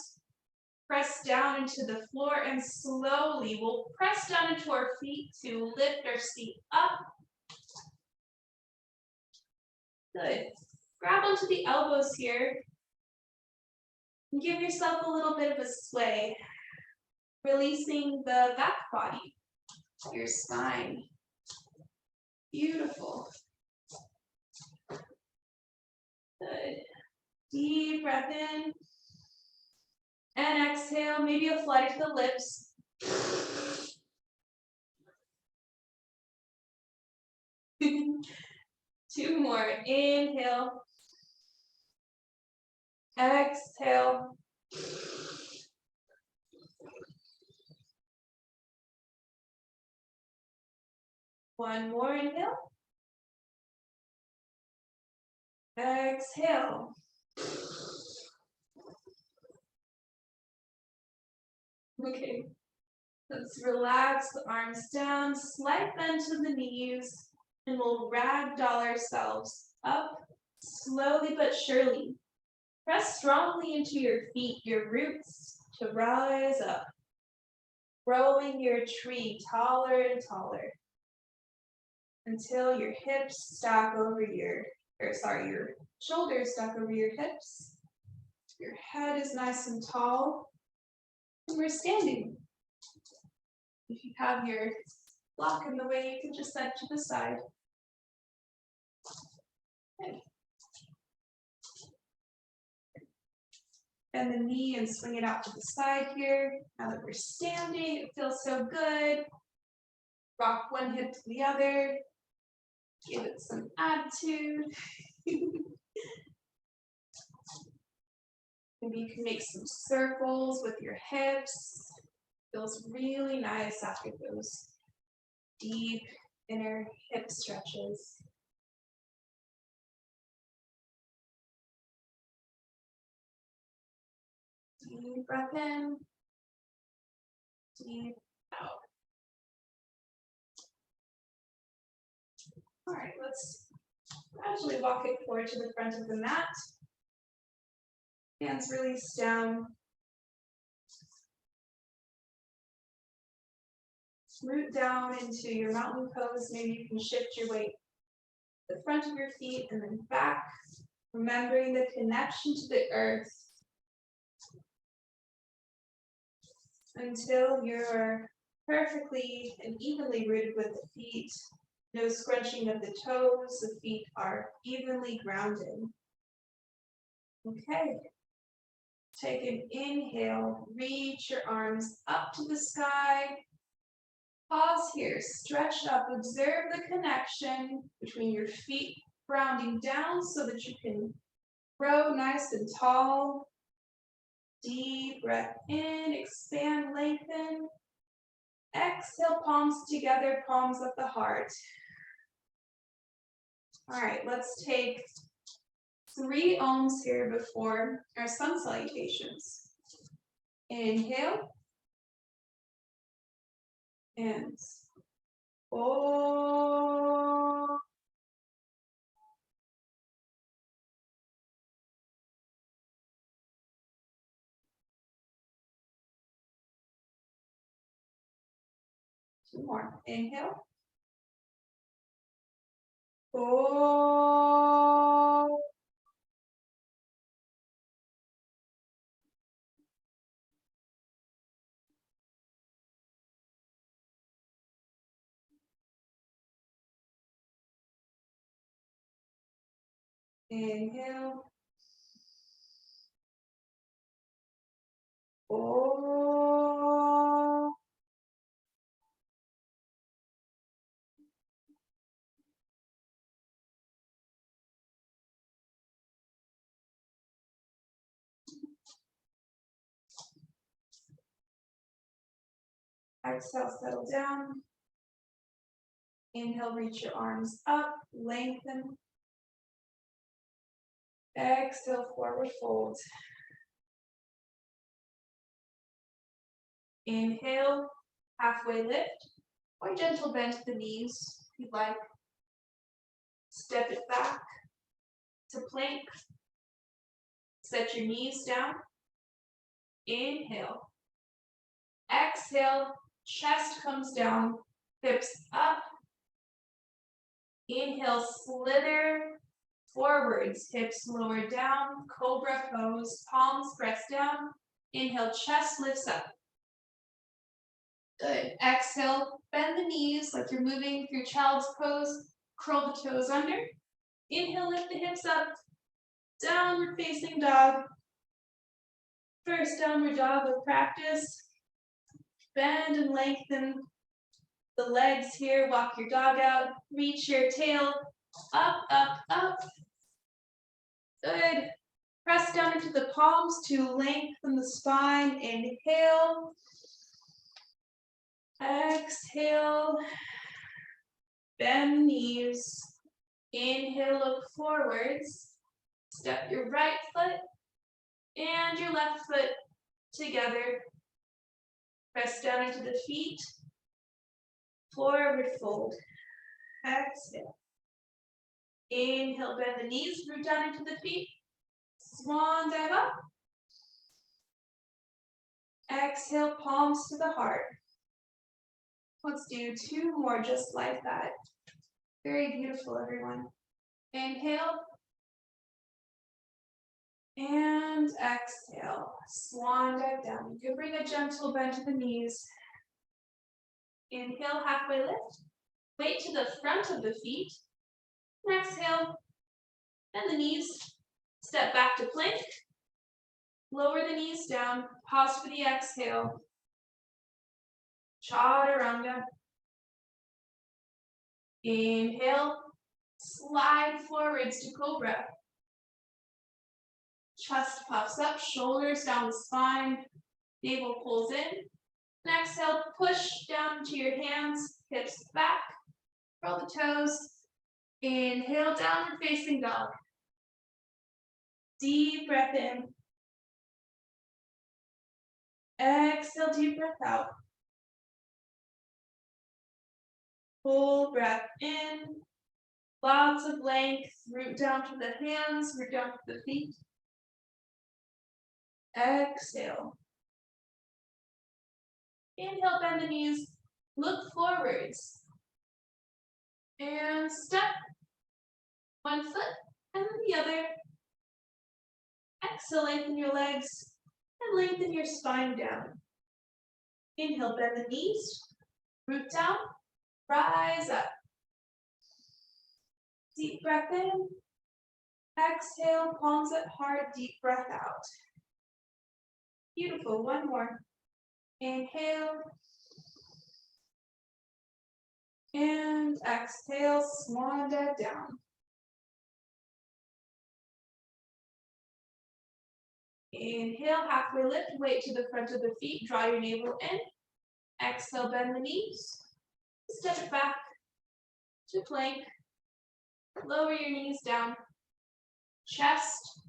Press down into the floor and slowly we'll press down into our feet to lift our feet up. Good. Grab onto the elbows here. And give yourself a little bit of a sway. Releasing the back body, your spine. Beautiful. Good. Deep breath in. And exhale, maybe a flutter to the lips. Two more. Inhale. Exhale. One more inhale. Exhale. Okay. Let's relax the arms down, slight bend to the knees, and we'll ragdoll ourselves up slowly but surely. Press strongly into your feet, your roots, to rise up, growing your tree taller and taller until your hips stack over your shoulders stack over your hips. Your head is nice and tall, and we're standing. If you have your block in the way, you can just set to the side. Okay. Bend the knee and swing it out to the side here. Now that we're standing, it feels so good. Rock one hip to the other. Give it some attitude. Maybe you can make some circles with your hips. Feels really nice after those deep inner hip stretches. Deep breath in, deep out. All right, let's gradually walk it forward to the front of the mat. Hands release down. Root down into your mountain pose. Maybe you can shift your weight to the front of your feet and then back, remembering the connection to the earth until you're perfectly and evenly rooted with the feet. No scrunching of the toes. The feet are evenly grounded. Okay. Take an inhale. Reach your arms up to the sky. Pause here, stretch up, observe the connection between your feet grounding down so that you can grow nice and tall. Deep breath in, expand, lengthen. Exhale, palms together, palms at the heart. All right, let's take 3 ohms here before our sun salutations. Inhale. And oh. 2 more. Inhale. Oh. Inhale. Oh. Exhale, settle down. Inhale, reach your arms up, lengthen. Exhale, forward fold. Inhale, halfway lift, or gentle bend to the knees if you'd like. Step it back to plank. Set your knees down. Inhale. Exhale, chest comes down, hips up. Inhale, slither forwards, hips lower down, cobra pose, palms press down. Inhale, chest lifts up. Good. Exhale, bend the knees like you're moving through child's pose. Curl the toes under. Inhale, lift the hips up. Downward facing dog. First downward dog of practice. Bend and lengthen the legs here. Walk your dog out. Reach your tail up, up, up. Good. Press down into the palms to lengthen the spine. Inhale. Exhale. Bend knees. Inhale, look forwards. Step your right foot and your left foot together. Press down into the feet. Forward fold. Exhale. Inhale, bend the knees, root down into the feet. Swan dive up. Exhale, palms to the heart. Let's do 2 more just like that. Very beautiful, everyone. Inhale. And exhale. Swan dive down. You can bring a gentle bend to the knees. Inhale, halfway lift. Weight to the front of the feet. And exhale. Bend the knees. Step back to plank. Lower the knees down. Pause for the exhale. Chaturanga. Inhale. Slide forwards to cobra. Chest puffs up, shoulders down the spine. Navel pulls in. And exhale, push down to your hands, hips back. Curl the toes. Inhale, downward facing dog. Deep breath in. Exhale, deep breath out. Full breath in. Lots of length. Root down to the hands, root down to the feet. Exhale. Inhale, bend the knees. Look forwards. And step. One foot and then the other. Exhale, lengthen your legs and lengthen your spine down. Inhale, bend the knees. Root down. Rise up. Deep breath in. Exhale, palms at heart, deep breath out. Beautiful, 1 more. Inhale. And exhale, swan dive down. Inhale, halfway lift, weight to the front of the feet, draw your navel in. Exhale, bend the knees. Step it back to plank. Lower your knees down. Chest,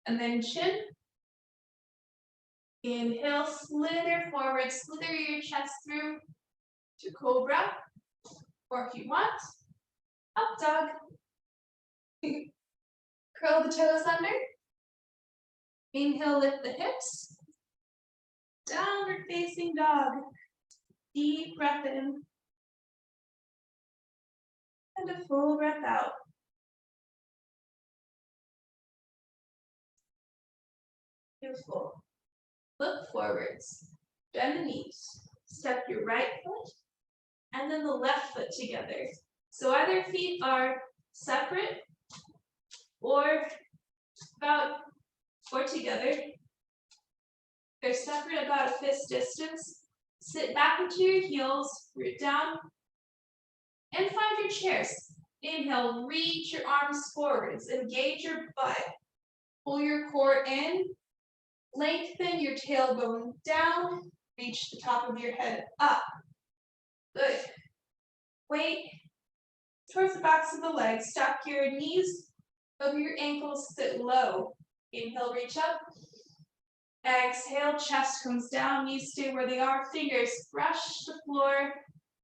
and then chin. Inhale, slither forward, slither your chest through to cobra. Or if you want, up dog. Curl the toes under. Inhale, lift the hips. Downward facing dog. Deep breath in. And a full breath out. Beautiful. Look forwards. Bend the knees. Step your right foot and then the left foot together. So either feet are separate or together. They're separate about a fist distance. Sit back into your heels, root down, and find your chairs. Inhale, reach your arms forwards, engage your butt. Pull your core in, lengthen your tailbone down, reach the top of your head up. Good. Weight towards the backs of the legs. Stack your knees over your ankles, sit low. Inhale, reach up. Exhale, chest comes down, knees stay where they are, fingers brush the floor,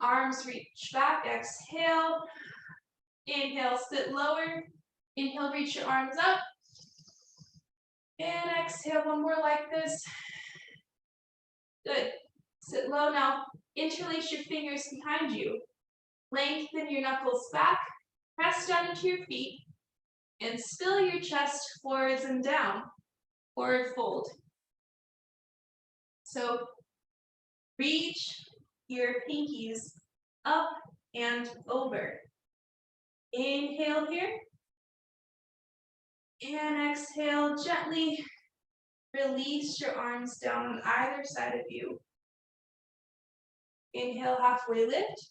arms reach back, exhale. Inhale, sit lower. Inhale, reach your arms up. And exhale, one more like this. Good. Sit low now. Interlace your fingers behind you. Lengthen your knuckles back. Press down into your feet. And spill your chest forwards and down. Forward fold. So reach your pinkies up and over. Inhale here. And exhale, gently release your arms down on either side of you. Inhale, halfway lift.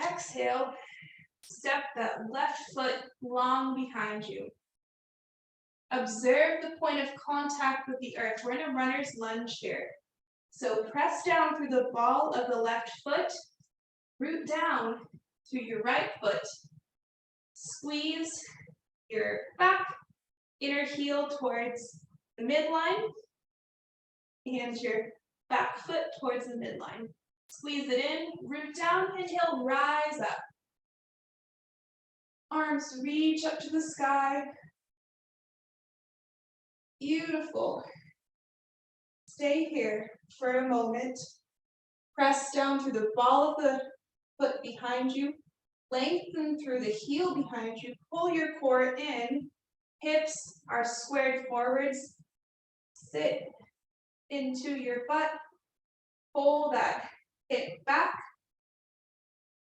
Exhale, step that left foot long behind you. Observe the point of contact with the earth. We're in a runner's lunge here. So press down through the ball of the left foot, root down through your right foot. Squeeze your back, inner heel towards the midline, and your back foot towards the midline. Squeeze it in, root down, inhale, rise up. Arms reach up to the sky. Beautiful. Stay here for a moment. Press down through the ball of the foot behind you. Lengthen through the heel behind you. Pull your core in. Hips are squared forwards. Sit into your butt. Pull that hip back.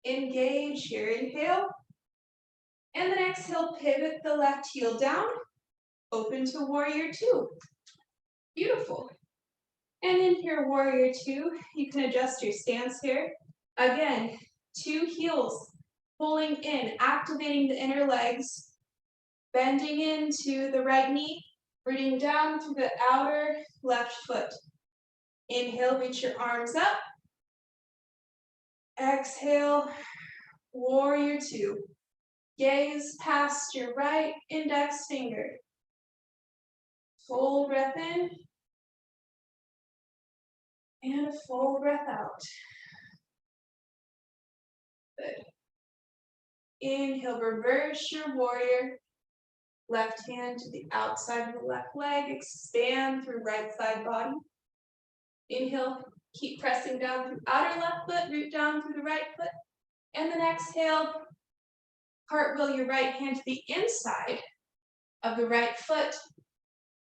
Engage here. Inhale. And then exhale, pivot the left heel down. Open to warrior two. Beautiful. And in here, warrior two, you can adjust your stance here. Again, two heels pulling in, activating the inner legs, bending into the right knee, rooting down through the outer left foot. Inhale, reach your arms up. Exhale, warrior two. Gaze past your right index finger. Full breath in. And a full breath out. Good. Inhale, reverse your warrior. Left hand to the outside of the left leg. Expand through right side body. Inhale, keep pressing down through outer left foot, root down through the right foot. And then exhale, cartwheel your right hand to the inside of the right foot.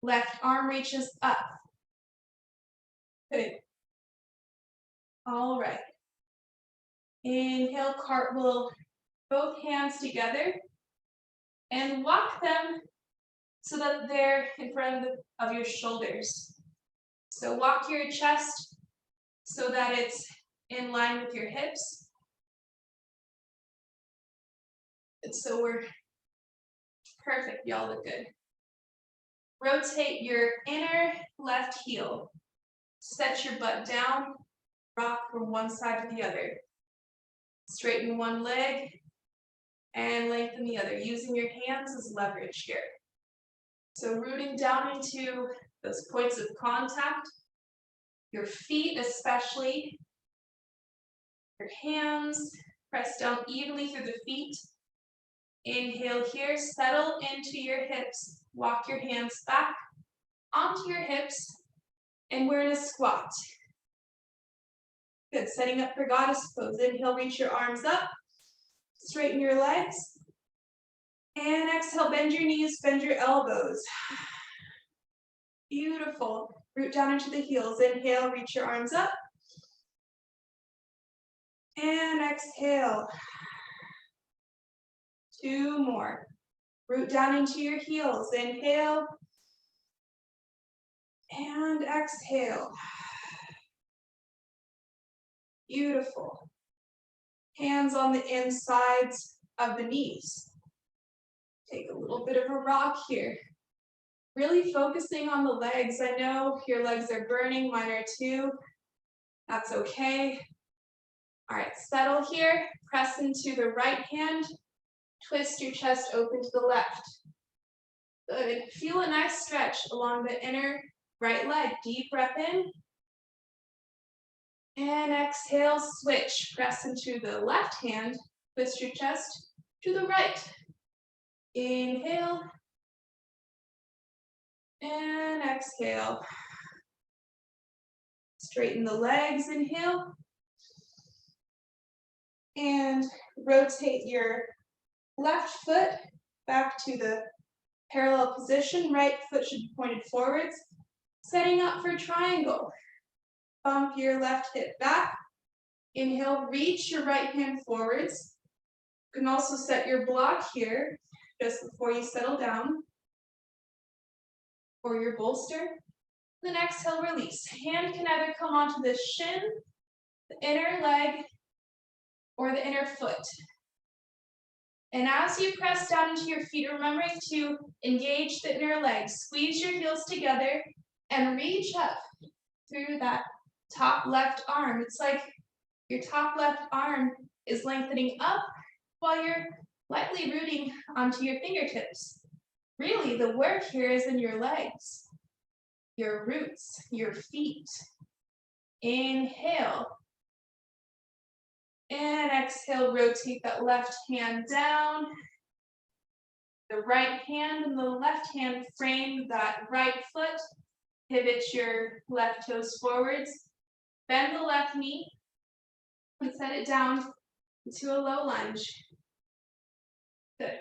Left arm reaches up. Good. All right. Inhale, cartwheel both hands together and walk them so that they're in front of your shoulders. So walk your chest so that it's in line with your hips. And so we're perfect, y'all look good. Rotate your inner left heel. Set your butt down, rock from one side to the other. Straighten one leg and lengthen the other, using your hands as leverage here. So rooting down into those points of contact, your feet especially, your hands, press down evenly through the feet. Inhale here, settle into your hips. Walk your hands back onto your hips, and we're in a squat. Good, setting up for goddess pose. Inhale, reach your arms up. Straighten your legs. And exhale, bend your knees, bend your elbows. Beautiful. Root down into the heels. Inhale, reach your arms up. And exhale. 2 more. Root down into your heels. Inhale. And exhale. Beautiful. Hands on the insides of the knees. Take a little bit of a rock here. Really focusing on the legs. I know your legs are burning, mine are too. That's okay. All right, settle here. Press into the right hand. Twist your chest open to the left. Good. Feel a nice stretch along the inner right leg. Deep breath in. And exhale, switch. Press into the left hand. Twist your chest to the right. Inhale. And exhale. Straighten the legs, inhale. And rotate your left foot back to the parallel position. Right foot should be pointed forwards. Setting up for triangle. Bump your left hip back. Inhale, reach your right hand forwards. You can also set your block here just before you settle down. Or your bolster. Then exhale, release. Hand can either come onto the shin, the inner leg, or the inner foot. And as you press down into your feet, remembering to engage the inner leg, squeeze your heels together and reach up through that top left arm. It's like your top left arm is lengthening up while you're lightly rooting onto your fingertips. Really, the work here is in your legs, your roots, your feet. Inhale. And exhale, rotate that left hand down. The right hand and the left hand frame that right foot. Pivot your left toes forwards. Bend the left knee and set it down into a low lunge. Good.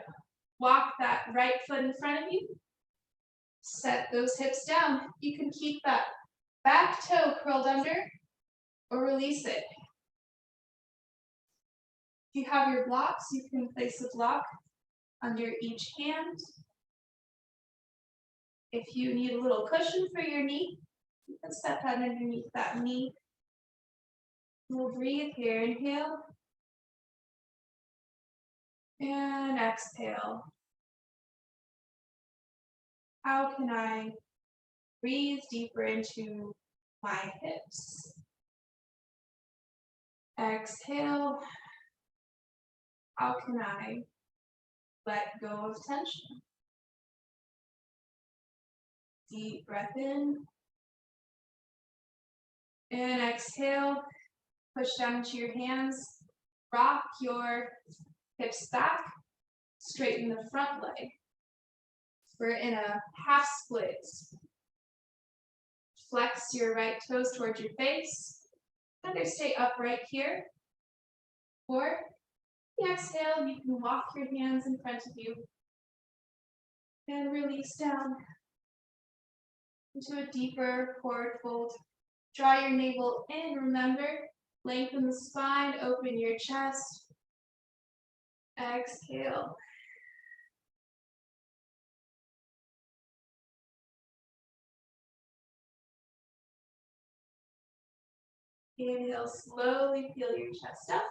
Walk that right foot in front of you. Set those hips down. You can keep that back toe curled under or release it. If you have your blocks, you can place a block under each hand. If you need a little cushion for your knee, you can step that underneath that knee. We'll breathe here. Inhale. And exhale. How can I breathe deeper into my hips? Exhale. How can I let go of tension? Deep breath in. And exhale. Push down into your hands. Rock your hips back. Straighten the front leg. We're in a half split. Flex your right toes towards your face. Either stay upright here, or exhale, you can walk your hands in front of you and release down into a deeper forward fold. Draw your navel in. Remember, lengthen the spine, open your chest. Exhale. Inhale, slowly peel your chest up.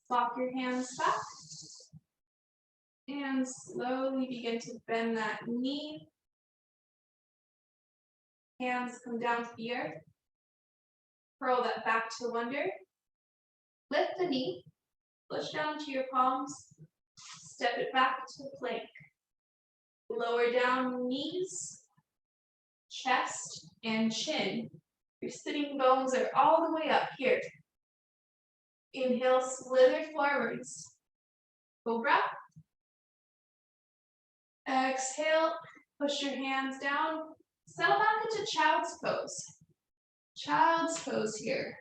Walk your hands back. And slowly begin to bend that knee. Hands come down to the earth. Curl that back to under. Lift the knee. Push down to your palms. Step it back to plank. Lower down knees, chest, and chin. Your sitting bones are all the way up here. Inhale, slither forwards. Cobra. Exhale, push your hands down. Settle back into child's pose. Child's pose here.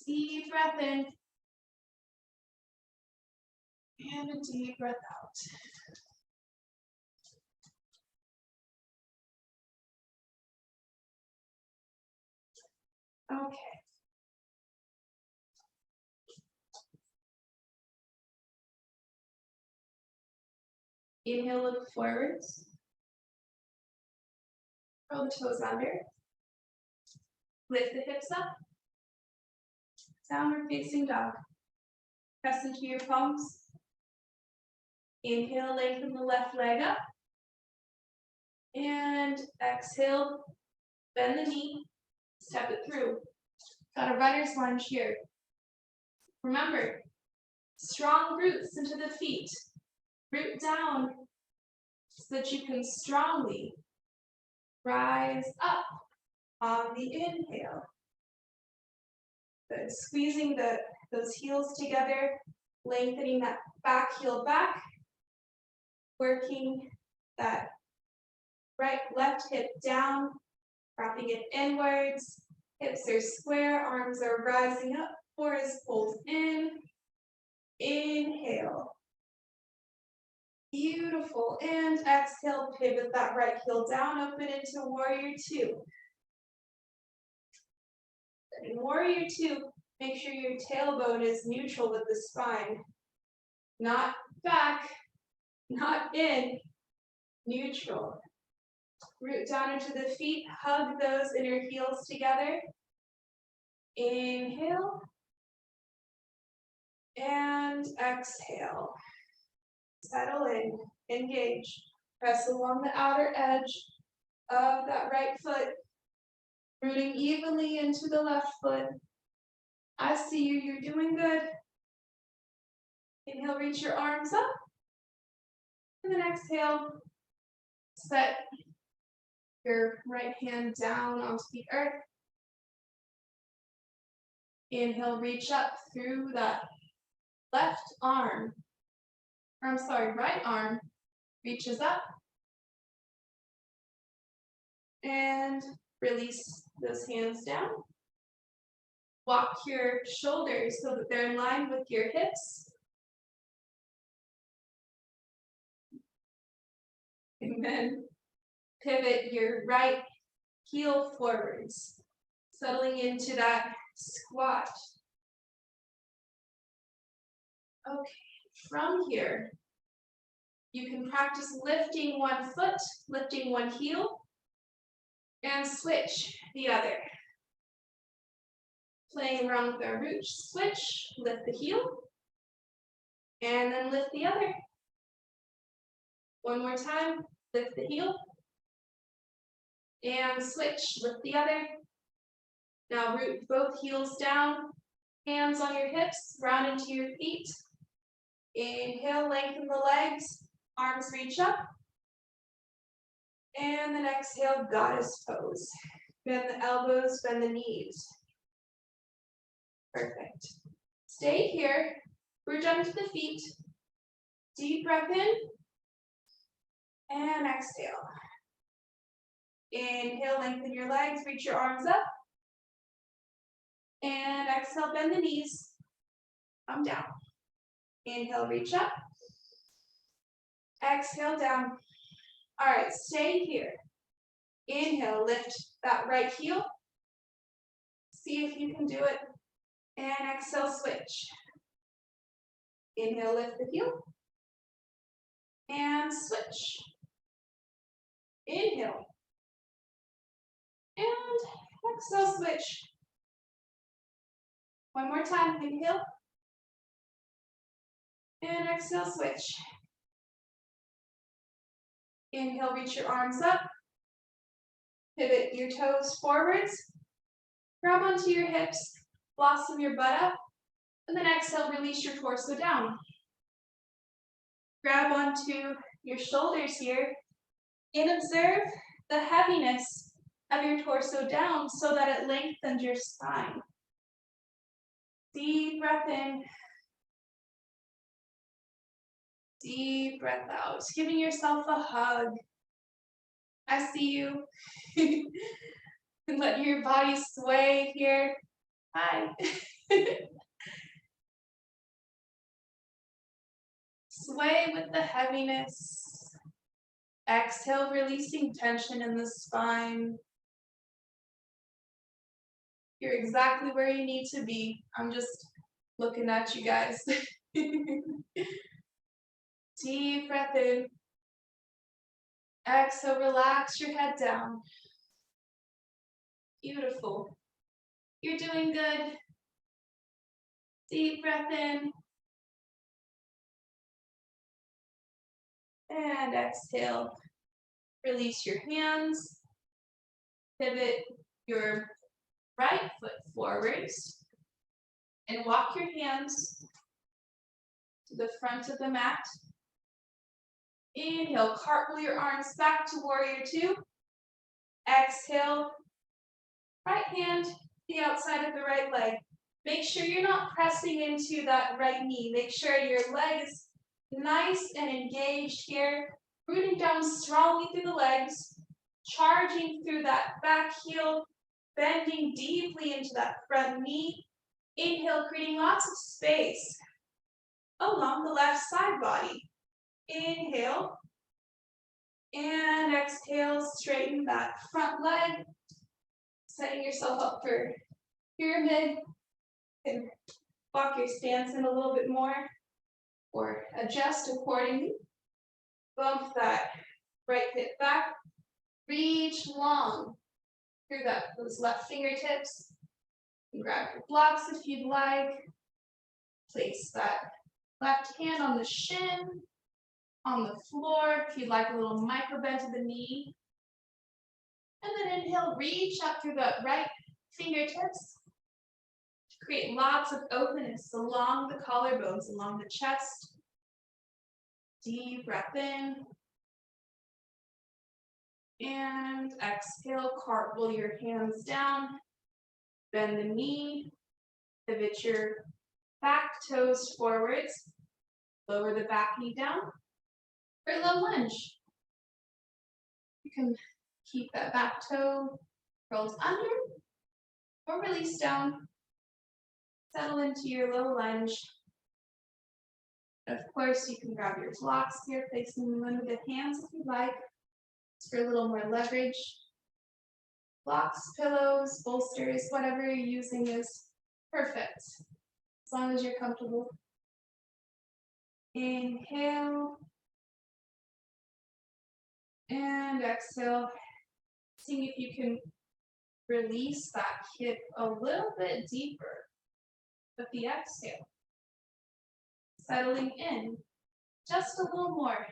Deep breath in. And a deep breath out. Okay. Inhale, look forwards. Curl the toes under. Lift the hips up. Downward facing dog. Press into your palms. Inhale, lengthen the left leg up. And exhale, bend the knee, step it through. Got a runner's lunge here. Remember, strong roots into the feet. Root down so that you can strongly rise up on the inhale. Good. Squeezing those heels together, lengthening that back heel back, working that left hip down, wrapping it inwards. Hips are square, arms are rising up, core is pulled in. Inhale. Beautiful. And exhale, pivot that right heel down, open into warrior two. In warrior two, make sure your tailbone is neutral with the spine. Not back, not in, neutral. Root down into the feet, hug those inner heels together. Inhale. And exhale. Settle in, engage. Press along the outer edge of that right foot, rooting evenly into the left foot. I see you, you're doing good. Inhale, reach your arms up. And then exhale, set your right hand down onto the earth. Inhale, reach up through that left arm. Right arm reaches up. And release those hands down. Walk your shoulders so that they're in line with your hips. And then pivot your right heel forwards, settling into that squat. Okay, from here, you can practice lifting one foot, lifting one heel, and switch the other. Playing around with our root, switch, lift the heel, and then lift the other. One more time, lift the heel, and switch, lift the other. Now root both heels down, hands on your hips, round into your feet. Inhale, lengthen the legs, arms reach up. And then exhale, goddess pose. Bend the elbows, bend the knees. Perfect. Stay here, root down to the feet. Deep breath in. And exhale. Inhale, lengthen your legs, reach your arms up. And exhale, bend the knees. Come down. Inhale, reach up. Exhale, down. All right, stay here. Inhale, lift that right heel. See if you can do it. And exhale, switch. Inhale, lift the heel. And switch. Inhale. And exhale, switch. One more time, inhale. And exhale, switch. Inhale, reach your arms up. Pivot your toes forwards. Grab onto your hips, blossom your butt up. And then exhale, release your torso down. Grab onto your shoulders here and observe the heaviness of your torso down so that it lengthens your spine. Deep breath in. Deep breath out. Giving yourself a hug. I see you. And let your body sway here. Hi. Sway with the heaviness. Exhale, releasing tension in the spine. You're exactly where you need to be. I'm just looking at you guys. Deep breath in. Exhale, relax your head down. Beautiful. You're doing good. Deep breath in. And exhale. Release your hands. Pivot your right foot forwards. And walk your hands to the front of the mat. Inhale, cartwheel your arms back to warrior two. Exhale, right hand to the outside of the right leg. Make sure you're not pressing into that right knee. Make sure your leg is nice and engaged here. Rooting down strongly through the legs. Charging through that back heel. Bending deeply into that front knee. Inhale, creating lots of space along the left side body. Inhale. And exhale, straighten that front leg. Setting yourself up for pyramid. And walk your stance in a little bit more. Or adjust accordingly. Bump that right hip back. Reach long through those left fingertips. And grab your blocks if you'd like. Place that left hand on the shin, on the floor, if you'd like a little micro bend to the knee. And then inhale, reach up through the right fingertips. Create lots of openness along the collarbones, along the chest. Deep breath in. And exhale, cartwheel your hands down. Bend the knee. Pivot your back toes forwards. Lower the back knee down for a low lunge. You can keep that back toe curled under or release down. Settle into your low lunge. Of course, you can grab your blocks here, placing them under the hands if you'd like. It's for a little more leverage. Blocks, pillows, bolsters, whatever you're using is perfect, as long as you're comfortable. Inhale. And exhale. Seeing if you can release that hip a little bit deeper with the exhale. Settling in just a little more.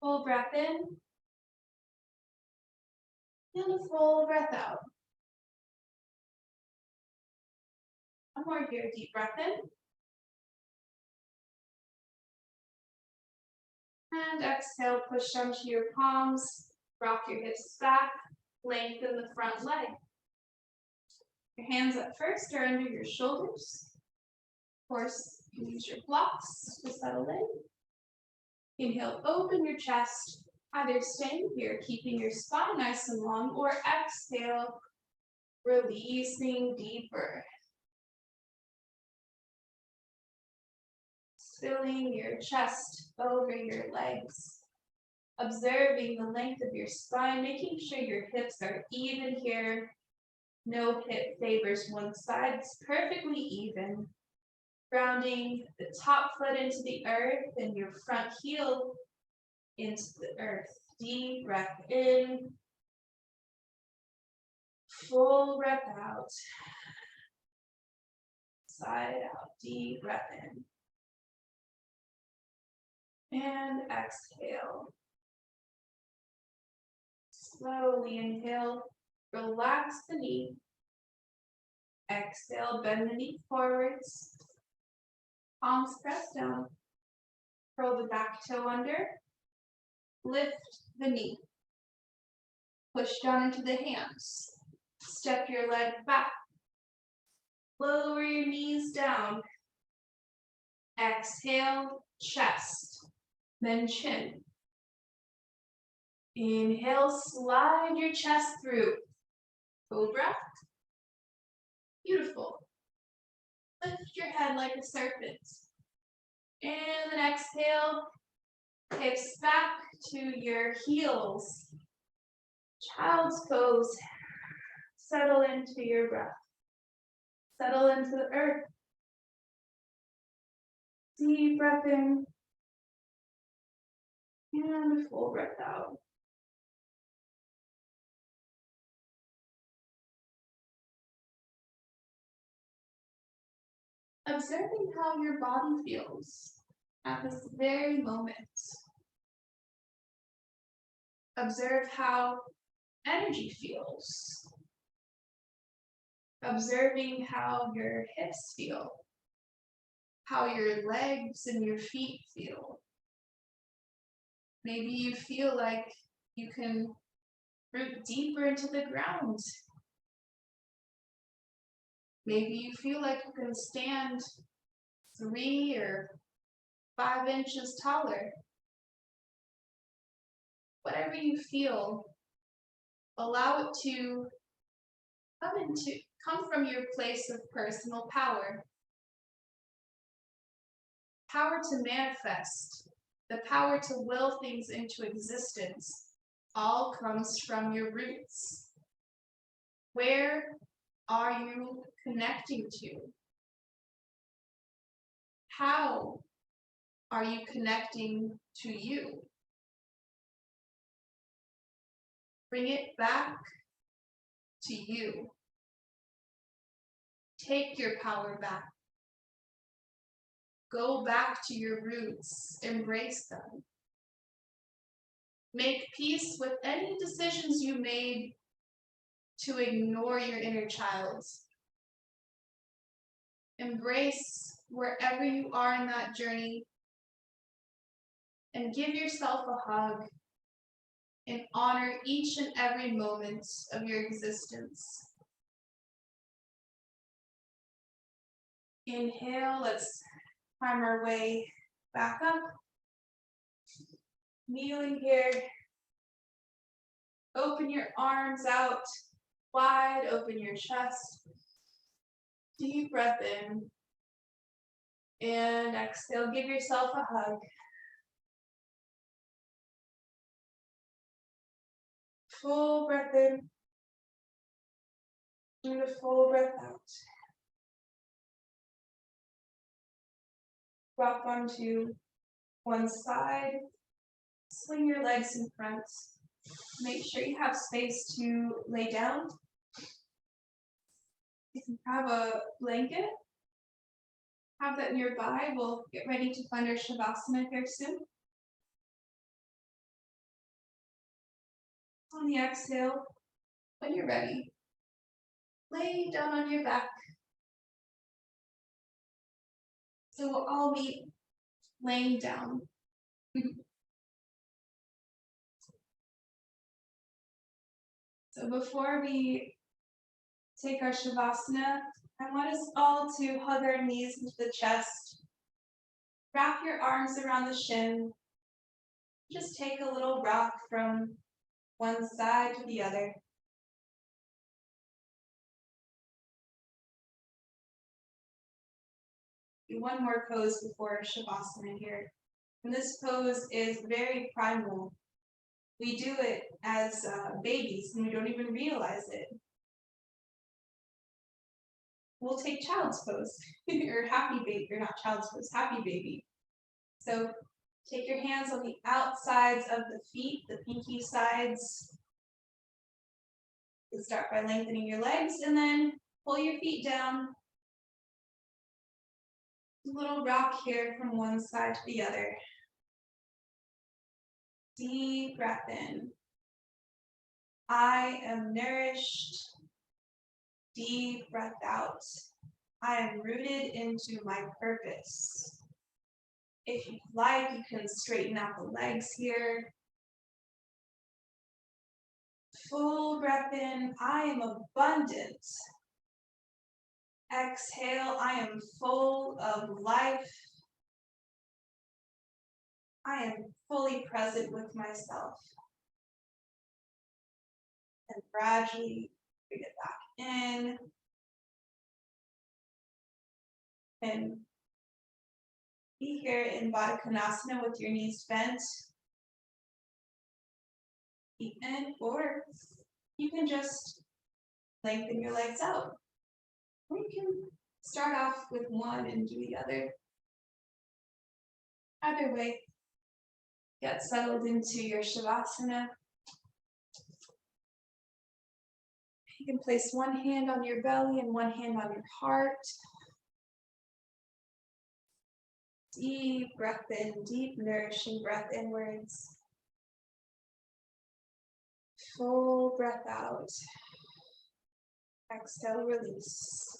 Full breath in. And a full breath out. One more here, deep breath in. And exhale, push onto your palms, rock your hips back, lengthen the front leg. Your hands at first are under your shoulders. Of course, you use your blocks to settle in. Inhale, open your chest, either staying here, keeping your spine nice and long, or exhale, releasing deeper. Filling your chest over your legs. Observing the length of your spine, making sure your hips are even here. No hip favors one side, it's perfectly even. Grounding the top foot into the earth and your front heel into the earth. Deep breath in. Full breath out. Side out. Deep breath in. And exhale. Slowly inhale. Relax the knee. Exhale, bend the knee forwards. Palms press down. Curl the back toe under. Lift the knee. Push down into the hands. Step your leg back. Lower your knees down. Exhale, chest, then chin. Inhale, slide your chest through. Full breath. Beautiful. Lift your head like a serpent. And then exhale, hips back to your heels. Child's pose. Settle into your breath. Settle into the earth. Deep breath in. And a full breath out. Observing how your body feels at this very moment. Observe how energy feels. Observing how your hips feel, how your legs and your feet feel. Maybe you feel like you can root deeper into the ground. Maybe you feel like you can stand 3 or 5 inches taller. Whatever you feel, allow it to come from your place of personal power. Power to manifest, the power to will things into existence, all comes from your roots. Where are you connecting to? How are you connecting to you? Bring it back to you. Take your power back. Go back to your roots. Embrace them. Make peace with any decisions you made to ignore your inner child. Embrace wherever you are in that journey and give yourself a hug and honor each and every moment of your existence. Inhale, let's climb our way back up. Kneeling here. Open your arms out wide, open your chest. Deep breath in. And exhale, give yourself a hug. Full breath in. And a full breath out. Rock onto one side. Swing your legs in front. Make sure you have space to lay down. You can have a blanket. Have that nearby. We'll get ready to find our Shavasana here soon. On the exhale, when you're ready, lay down on your back. So we'll all be laying down. So before we take our Shavasana, I want us all to hug our knees into the chest. Wrap your arms around the shin. Just take a little rock from one side to the other. Do one more pose before Shavasana here. And this pose is very primal. We do it as babies and we don't even realize it. We'll take child's pose, or happy baby, or not child's pose, happy baby. So take your hands on the outsides of the feet, the pinky sides. You start by lengthening your legs and then pull your feet down. A little rock here from one side to the other. Deep breath in. I am nourished. Deep breath out. I am rooted into my purpose. If you like, you can straighten out the legs here. Full breath in. I am abundant. Exhale. I am full of life. I am fully present with myself. And gradually bring it back in. And Be here in Vadakanasana with your knees bent, feet in, or you can just lengthen your legs out. Or you can start off with one and do the other. Either way, get settled into your Shavasana. You can place one hand on your belly and one hand on your heart. Deep breath in, deep nourishing breath inwards. Full breath out. Exhale, release.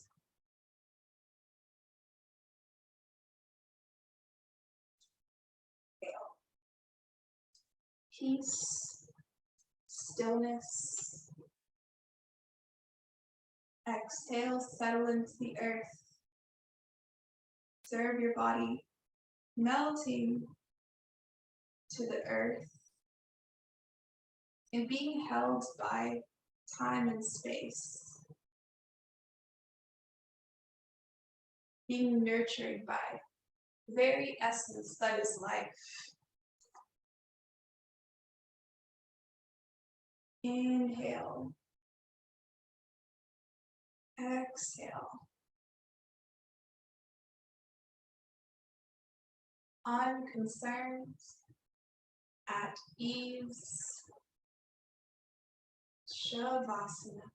Peace, stillness. Exhale, settle into the earth. Observe your body melting to the earth and being held by time and space. Being nurtured by the very essence that is life. Inhale. Exhale. Unconcerned, at ease. Shavasana.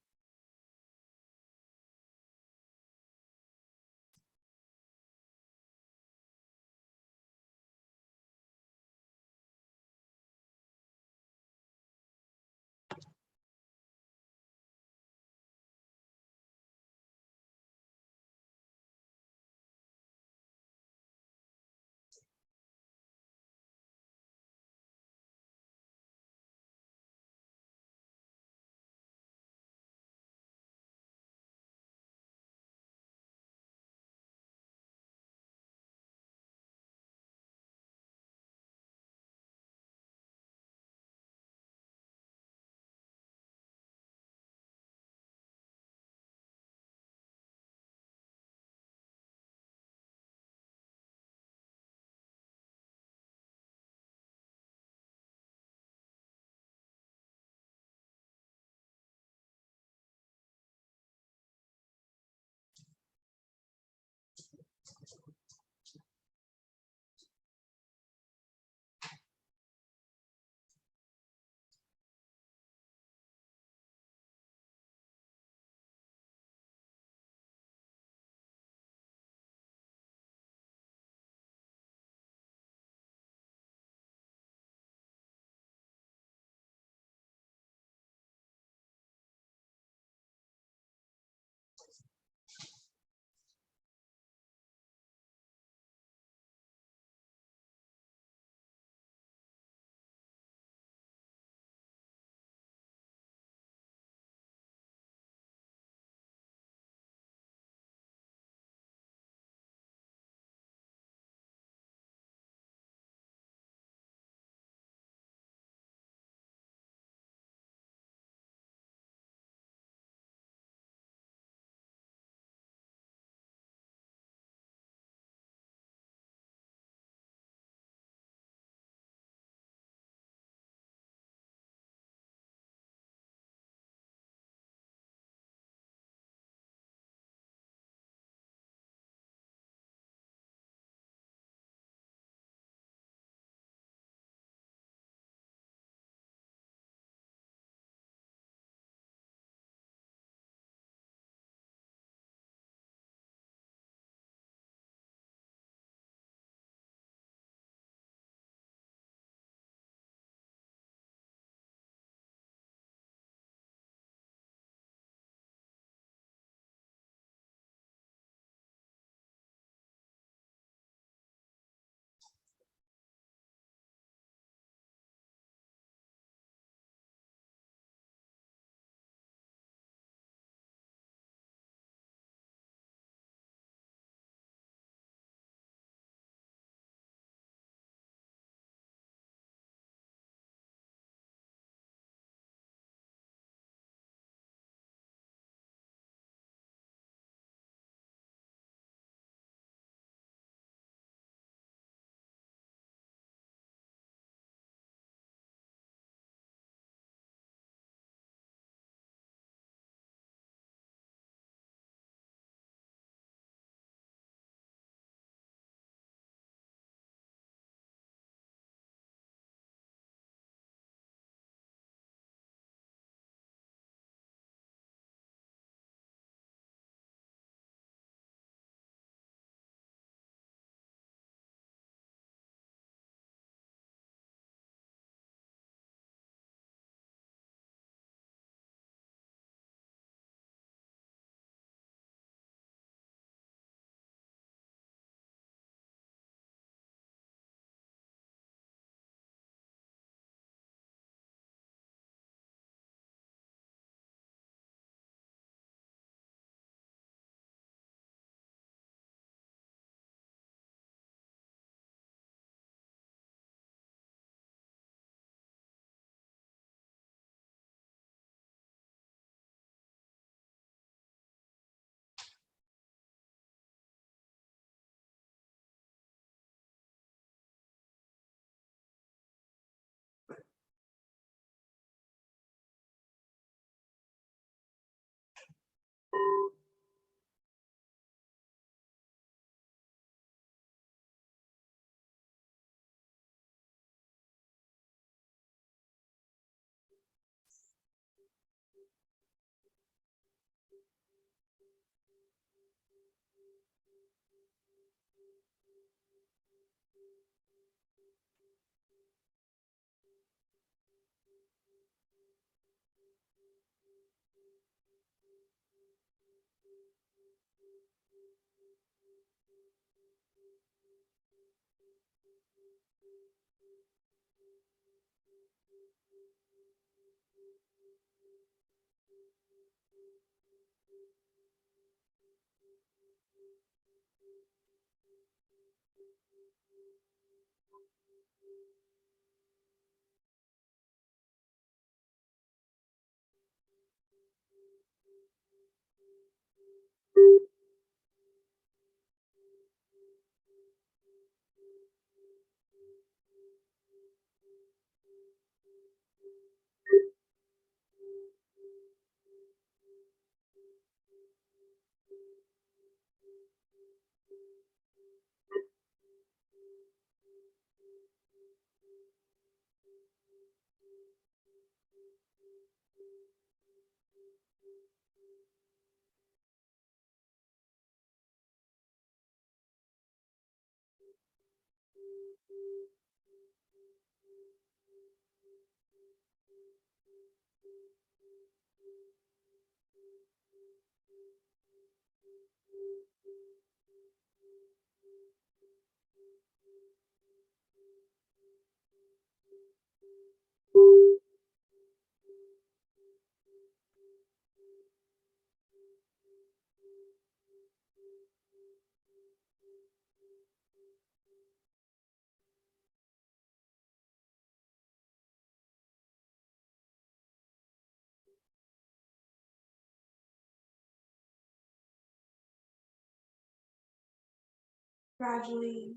Gradually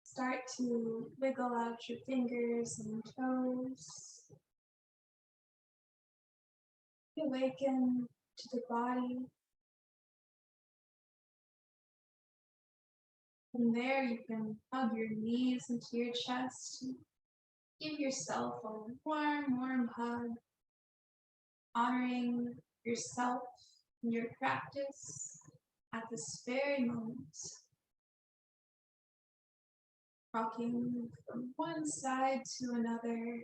start to wiggle out your fingers and toes. Awaken to the body. From there, you can hug your knees into your chest. Give yourself a warm, warm hug, honoring yourself and your practice at this very moment. Rocking from one side to another.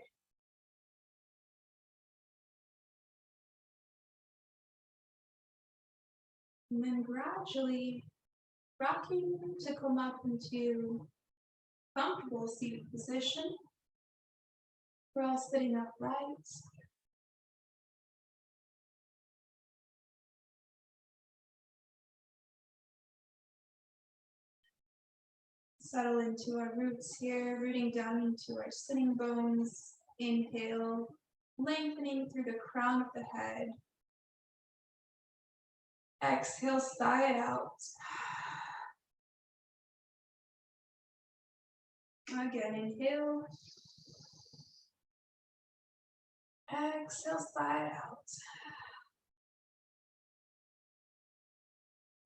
And then gradually rocking to come up into comfortable seated position. We're all sitting upright. Settle into our roots here, rooting down into our sitting bones. Inhale, lengthening through the crown of the head. Exhale, sigh it out. Again, inhale. Exhale, sigh it out.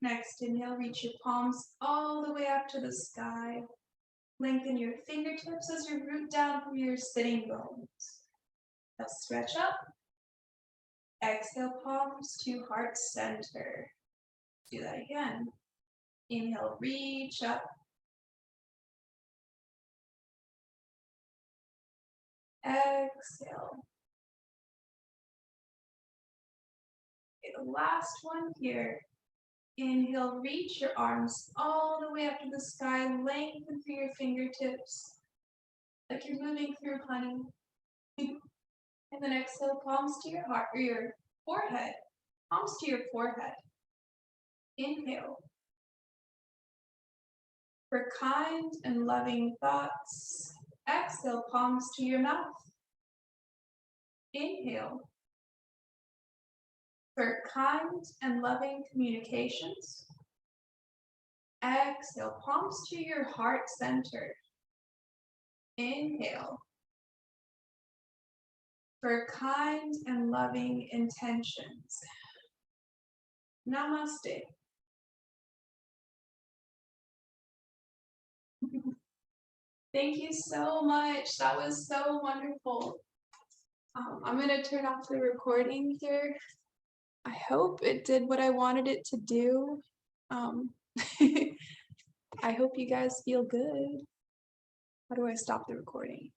Next, inhale, reach your palms all the way up to the sky. Lengthen your fingertips as you root down through your sitting bones. Now stretch up. Exhale, palms to heart center. Do that again. Inhale, reach up. Exhale. Okay, the last one here. Inhale, reach your arms all the way up to the sky. Lengthen through your fingertips like you're moving through honey. And then exhale, palms to your heart or your forehead. Palms to your forehead. Inhale. For kind and loving thoughts. Exhale, palms to your mouth. Inhale. For kind and loving communications. Exhale, palms to your heart center. Inhale. For kind and loving intentions. Namaste. Thank you so much. That was so wonderful. I'm going to turn off the recording here. I hope it did what I wanted it to do. I hope you guys feel good. How do I stop the recording?